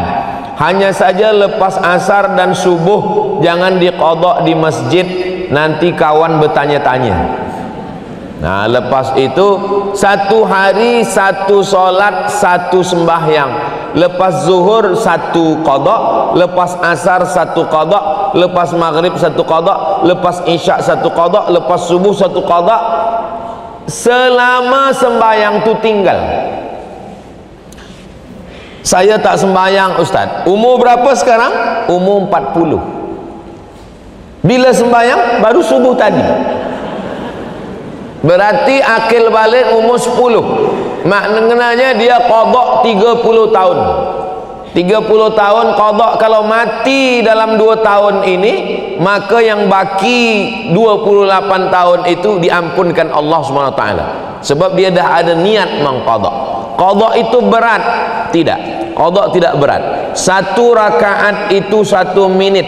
Hanya saja lepas asar dan subuh jangan diqada di masjid, nanti kawan bertanya-tanya. Nah, lepas itu 1 hari 1 solat 1 sembahyang. Lepas zuhur 1 qada, lepas asar 1 qada, lepas maghrib 1 qada, lepas isyak 1 qada, lepas subuh 1 qada. Selama sembahyang tu tinggal. Saya tak sembahyang, Ustaz. Umur berapa sekarang? Umur 40. Bila sembahyang? Baru subuh tadi. Berarti akil balik umur 10. maknanya dia qada 30 tahun. 30 tahun qada. Kalau mati dalam 2 tahun ini, maka yang baki 28 tahun itu diampunkan Allah SWT, sebab dia dah ada niat mengqada. Qada itu berat? Tidak. Qada tidak berat. 1 rakaat itu 1 menit.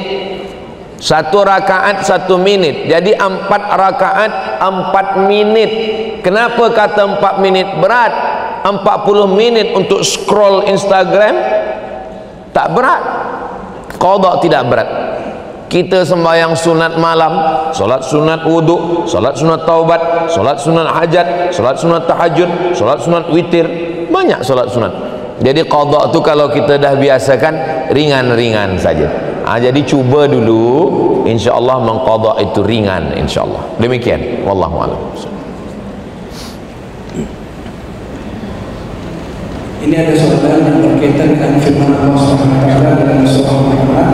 1 rakaat 1 menit. Jadi 4 rakaat 4 menit. Kenapa kata 4 menit berat? 40 menit untuk scroll Instagram tak berat. Qada tidak berat. Kita sembahyang sunat malam, solat sunat wuduk, solat sunat taubat, solat sunat hajat, solat sunat tahajud, solat sunat witir, banyak solat sunat. Jadi qada tu kalau kita dah biasakan, ringan-ringan saja. Jadi cuba dulu, insya-Allah mengqada itu ringan, insya-Allah. Demikian, wallahu a'lam. Ini ada soalan yang berkaitan dengan firman Allah SWT dalam surah Al-Quran.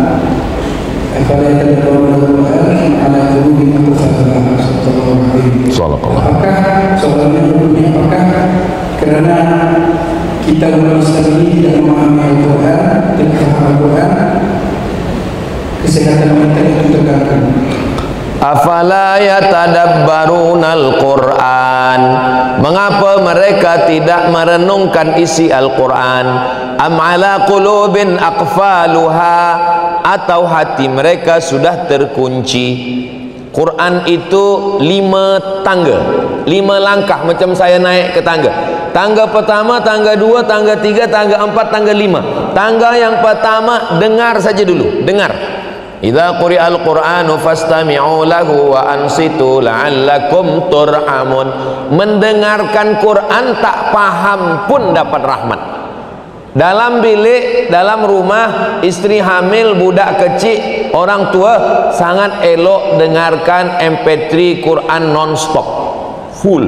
Afala yatadabbaruna al-Qur'an ala qulubin aqfalha. Apakah soalannya berikutnya, apakah kerana kita umat Islam ini tidak memahami Al-Quran, tidak faham Al-Quran, kesehatan kita itu terganggu? Afala yatadabbarunal Qur'an, mengapa mereka tidak merenungkan isi Al-Quran? Am ala qulubin aqfaluha, atau hati mereka sudah terkunci? Quran itu 5 tangga, 5 langkah, macam saya naik ke tangga. Tangga pertama, tangga 2, tangga 3, tangga 4, tangga 5. Tangga yang pertama, dengar saja dulu, dengar. Idza quri'al Qur'anu fastami'u lahu wa ansitu la'allakum turhamun. Mendengarkan Quran tak paham pun dapat rahmat. Dalam bilik, dalam rumah, istri hamil, budak kecil, orang tua, sangat elok dengarkan MP3 Quran non-stop, full.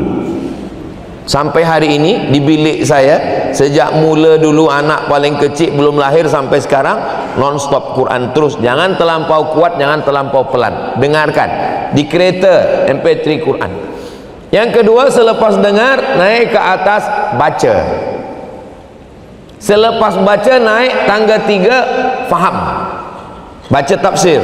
Sampai hari ini di bilik saya, sejak mula dulu anak paling kecil belum lahir sampai sekarang, non-stop Quran terus. Jangan terlampau kuat, jangan terlampau pelan. Dengarkan di kereta, MP3 Quran. Yang kedua, selepas dengar, naik ke atas, baca. Selepas baca, naik tangga 3, faham, baca tafsir.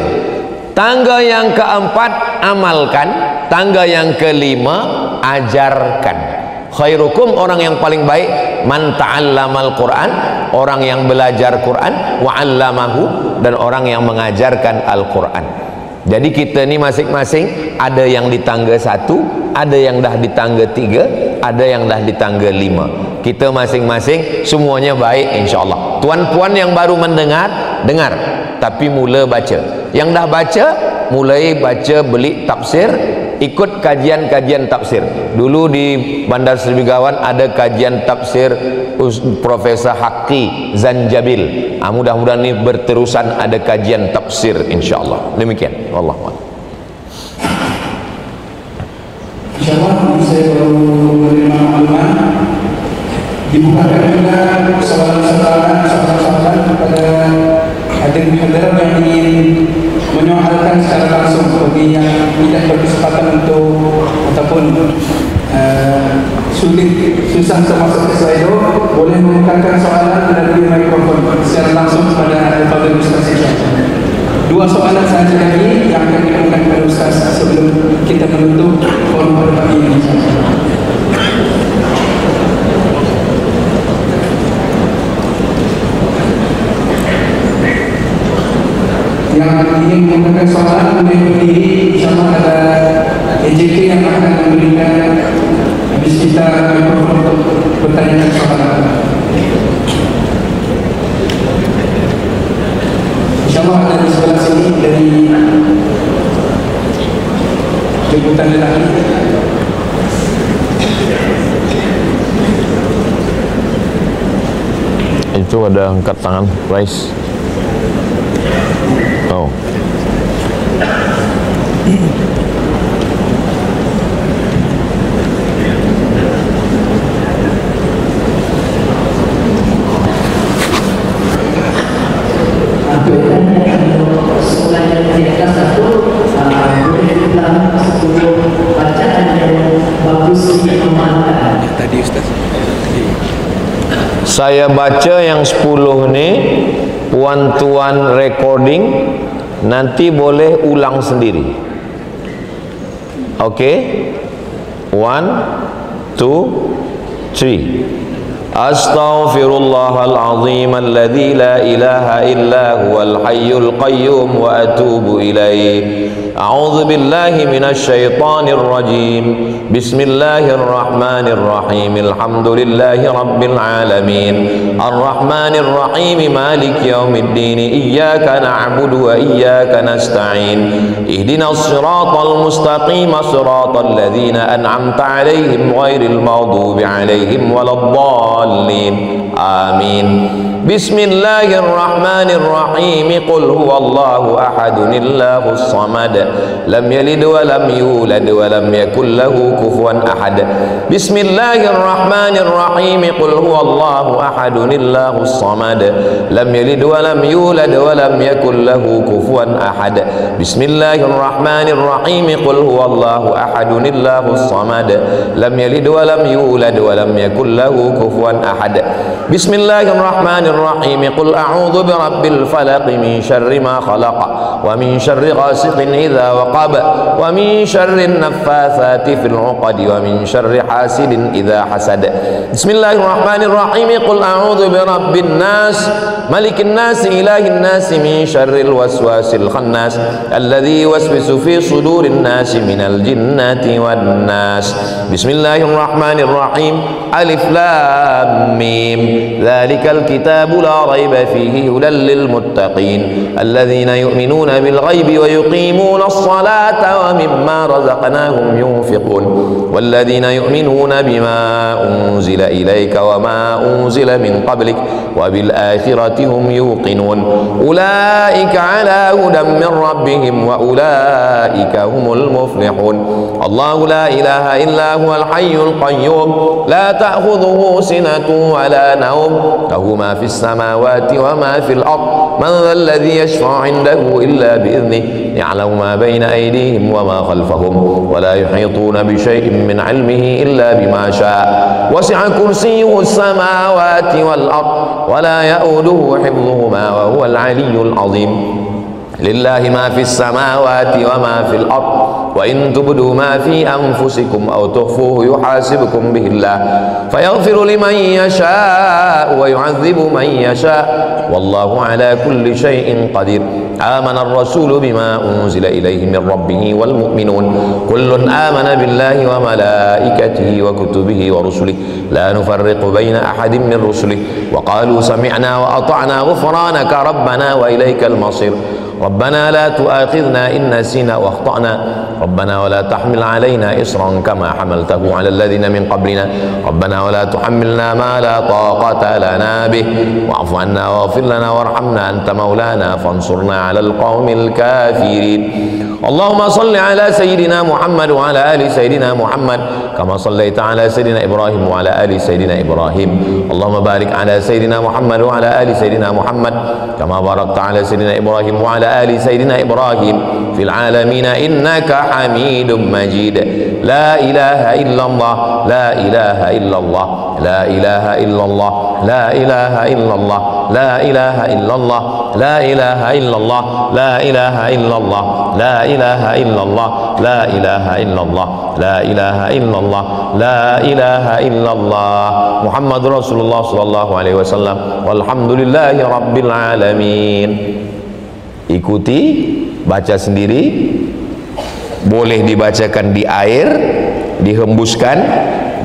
Tangga yang keempat, amalkan. Tangga yang kelima, ajarkan. Khairukum, orang yang paling baik, man ta'allamal Quran, orang yang belajar Quran, wa 'allamahu, dan orang yang mengajarkan Al-Quran. Jadi kita ni masing-masing ada yang di tangga 1, ada yang dah di tangga 3, ada yang dah di tangga 5. Kita masing-masing semuanya baik, insya-Allah. Tuan-puan yang baru mendengar, dengar, tapi mula baca. Yang dah baca, mulai baca, beli tafsir, ikut kajian-kajian tafsir. Dulu di Bandar Seri Begawan ada kajian tafsir Profesor Haqqi Zanjabil. Mudah-mudahan ini berterusan ada kajian tafsir, insya-Allah. Demikian, wallahu a'lam. Insyaallah saya baru menerima maklumat, dibukakan juga soalan-soalan kepada hadirin hadirat yang ingin menyoalkan secara langsung bagi yang tidak berkesempatan untuk ataupun susah termasuk ke slide, boleh menggunakan soalan melalui mikrofon secara langsung kepada Al-Fadhil Ustaz. 2 soalan sahaja lagi yang akan diberikan kepada Ustaz sebelum kita menutup forum pada pagi ini. Yang ingin menggunakan soalan boleh berdiri, insyaAllah ada EJK yang akan memberikan habis kita mikrofon untuk bertanya soalan. InsyaAllah ada di sebelah sini dari jemputan lelaki. Itu ada angkat tangan, Rais. Oh. Tadi Ustaz. Saya baca yang 10 ni, puan-tuan recording, nanti boleh ulang sendiri. Okey? 1, 2, 3. Astaghfirullahal azim alladzi la ilaha illa huwal hayyul qayyum wa atubu ilaih. A'udzu billahi minasy syaithanir rajim. Bismillahirrahmanir rahim. Alhamdulillahi rabbil alamin. Arrahmanir rahim. Maliki yaumiddin. Iyyaka na'budu wa iyyaka nasta'in. Ihdinas siratal mustaqim. Siratal ladzina an'amta 'alaihim ghairil maghdubi 'alaihim waladdallin. Amin. Bismillahirrahmanirrahim. Qul huwallahu ahadun illahus samad. Lam yalid wa lam yulad wa lam yakul lahu kufuwan ahad. Bismillahirrahmanirrahim. Qul huwallahu ahadun illahus samad. Lam yalid wa lam yulad wa lam yakul lahu kufuwan ahad. Bismillahirrahmanirrahim. Qul huwallahu ahadun illahus samad. Lam yalid wa lam yulad wa lam yakul lahu kufuwan ahad. Bismillahirrahmanirrahim. Qul a'udzu birabbil falaq min syarri ma khalaq wa min syarri ghasiqin idza waqab wa min syarri naffatsati fil 'uqad wa min syarri hasidin idza hasad. Bismillahirrahmanirrahim. Qul a'udzu birabbin nas malikin nas ilahin nas min syarril waswasil khannas alladzi yuwaswisu fi sudurin nas minal jinnati wan nas. Bismillahirrahmanirrahim. Alif lam mim. Dzalikal kitabu la raiba fihi hudal lil muttaqin alladzina yu'minuna bil ghaibi wa yuqimuna as-salata wa mimma razaqnahum yunfiqun walladzina yu'minuna bima unzila ilayka wa ma unzila min qablik wa bil akhirati hum yuqinun ulaika ala hudan min rabbihim wa ulaika humul muflihun. Allahu la ilaha illa huwal hayyul qayyum la ta'khudhuhu sinatun wa la nawm lahu ma fis samawati wa ma fil ard man dhal ladzi yashfa'u 'indahu illa bi idhnihi ya'lamu ma bayna aydihim wa ma khalfahum wa la yuhituna bi shay'in min 'ilmihi illa bima sha'a wasi'a kursiyyuhu as-samawati wal ard wa la ya'uduhu hifdhuhuma wa huwal 'aliyyul 'azim. Lillahi ma fis samawati wa ma fil ard wa in tubdu ma fi anfusikum aw tukhfuhu yuhasibukum bihi Allah fayaghfiru liman yasha wa yu'adzibu man yasha wallahu ala kulli shay'in qadir. Amana ar-rasulu bima unzila ilayhi min rabbih wal mu'minun kullun amana billahi wa malaikatihi wa kutubihi wa rusulihi la nufarriqu baina ahadin min rusulihi wa qalu sami'na wa ata'na ghufranaka rabbana wa ilaykal masir. ربنا لا تؤاخذنا إن نسينا وأخطأنا ربنا ولا تحمل علينا إصرا كما حملته على الذين من قبلنا ربنا ولا تحملنا ما لا طاقة لنا به واعف عنا واغفر لنا وارحمنا أنت مولانا فانصرنا على القوم الكافرين. اللهم صل على سيدنا محمد وعلى آل سيدنا محمد كما صليت على سيدنا إبراهيم وعلى آل سيدنا إبراهيم. اللهم بارك على سيدنا محمد وعلى آل سيدنا محمد كما باركت على سيدنا إبراهيم وعلى آل سيدنا إبراهيم في العالمين إنك حميد مجيد. لا إله إلا الله لا إله إلا الله لا إله إلا الله لا إله إلا الله لا إله إلا الله لا إله إلا الله لا إله إلا الله لا إله إلا الله لا إله إلا الله لا إله إلا الله لا إله إلا الله محمد رسول الله صلى الله عليه وسلم والحمد لله رب العالمين. Ikuti, baca sendiri, boleh dibacakan di air, dihembuskan,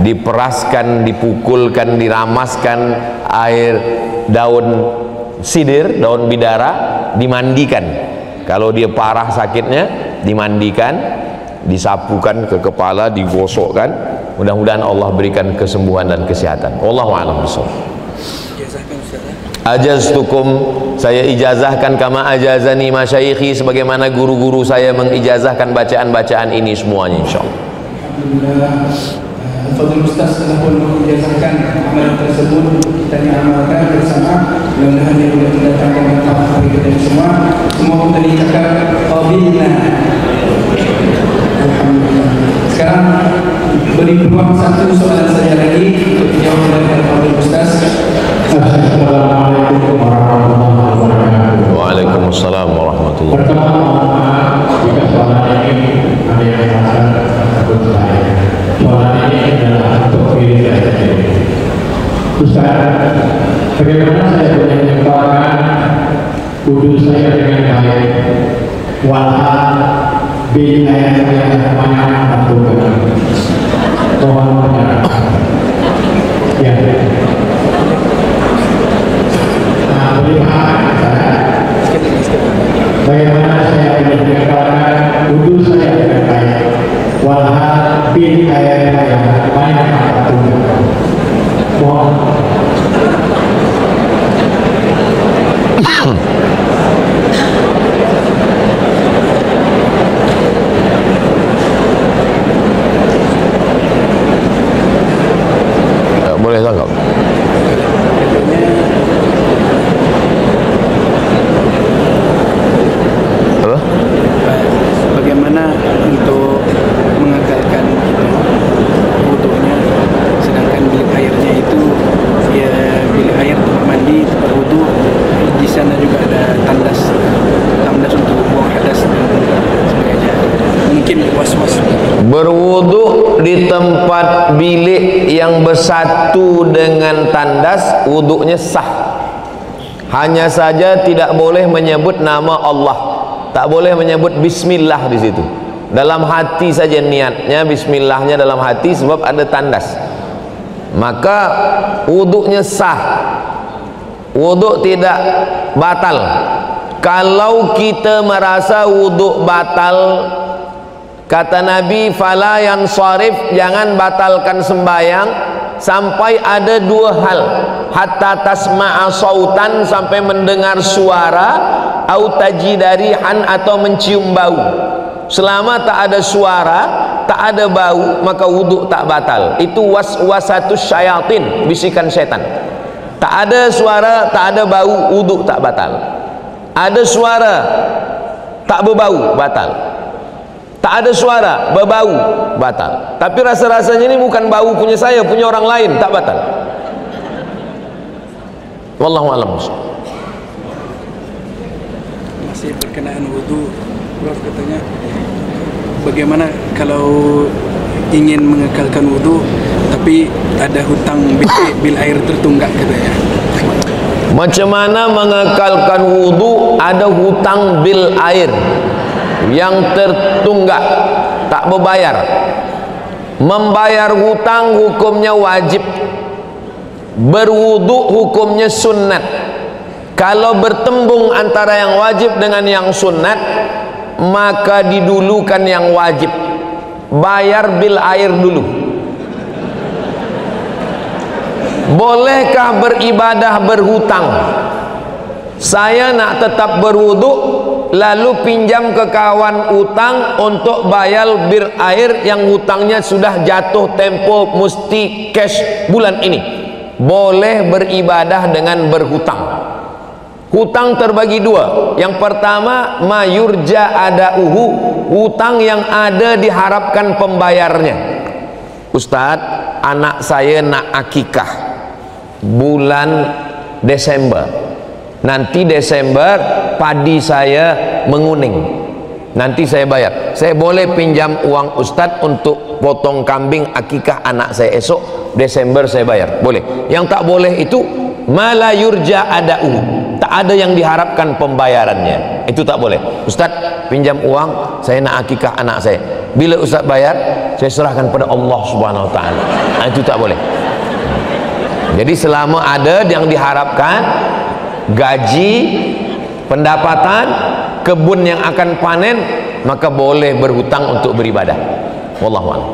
diperaskan, dipukulkan, diramaskan air daun sidir, daun bidara, dimandikan. Kalau dia parah sakitnya, dimandikan, disapukan ke kepala, digosokkan. Mudah-mudahan Allah berikan kesembuhan dan kesehatan. Wallahu a'lam bishawab. Ajaztukum, saya ijazahkan kama ajazani masyayikhi, sebagaimana guru-guru saya mengijazahkan bacaan-bacaan ini semuanya insyaallah. Alhamdulillah, Fadil Ustaz telah pun mengijazahkan amalan tersebut, kita diamalkan bersama. Mudah-mudahan yang boleh kita datangkan manfaat bagi kita semua. Semua kita diucapkan qabilna. Alhamdulillah. Sekarang beri peluang satu soalan saja lagi untuk dijawab oleh Fadil Ustaz. Ustaz, bagaimana saya boleh menyebarkan wudhu saya dengan baik walhal bil air saya banyak bantuan? Mohon penjelasan. Ya. Bagaimana saya boleh menyebarkan wudhu saya dengan baik walhal bil air saya banyak bantuan? Mohon. Tak boleh tangkap. Apa? Bagaimana untuk mengagalkan wudhunya, sedangkan bilik airnya itu ya bilik air tempat mandi, tempat wudhu, di sana juga ada tandas untuk buang hadas dan sebagainya. Mungkin was-was Berwudu di tempat bilik yang bersatu dengan tandas, wudunya sah. Hanya saja tidak boleh menyebut nama Allah, tak boleh menyebut bismillah di situ. Dalam hati saja niatnya, bismillahnya dalam hati, sebab ada tandas. Maka wudunya sah, wudu tidak batal. Kalau kita merasa wudu batal, kata Nabi, fala yansarif, jangan batalkan sembahyang sampai ada dua hal, hatta tasma'a sautan, sampai mendengar suara, au tajidarihan, atau mencium bau. Selama tak ada suara, tak ada bau, maka wudu tak batal. Itu waswasatus syayatin, bisikan setan. Tak ada suara, tak ada bau, wudu tak batal. Ada suara, tak berbau, batal. Tak ada suara, berbau, batal. Tapi rasa-rasanya ini bukan bau punya saya, punya orang lain, tak batal. Wallahu a'lam. masih berkenaan wudhu, Prof katanya bagaimana kalau ingin mengekalkan wudhu tapi ada hutang bil air tertunggak katanya. Macam mana mengekalkan wudu ada hutang bil air yang tertunggak, tak berbayar? Membayar hutang hukumnya wajib, berwudu hukumnya sunnat. Kalau bertembung antara yang wajib dengan yang sunnat, maka didulukan yang wajib, bayar bil air dulu. Bolehkah beribadah berhutang? Saya nak tetap berwudu, lalu pinjam ke kawan utang untuk bayar bil air yang hutangnya sudah jatuh tempo mesti cash bulan ini. Boleh beribadah dengan berhutang. Hutang terbagi dua. Yang pertama, mayurja adauhu, hutang yang ada diharapkan pembayarnya. Ustadz, anak saya nak akikah bulan Desember, nanti Desember padi saya menguning, nanti saya bayar. Saya boleh pinjam uang Ustadz untuk potong kambing akikah anak saya esok, Desember saya bayar? Boleh. Yang tak boleh itu mala yurja ada'u, tak ada yang diharapkan pembayarannya, itu tak boleh. Ustadz pinjam uang, saya nak akikah anak saya, bila Ustadz bayar saya serahkan pada Allah Subhanahu Wa Taala. Itu tak boleh. Jadi selama ada yang diharapkan gaji, pendapatan, kebun yang akan panen, maka boleh berhutang untuk beribadah. Wallahu a'lam.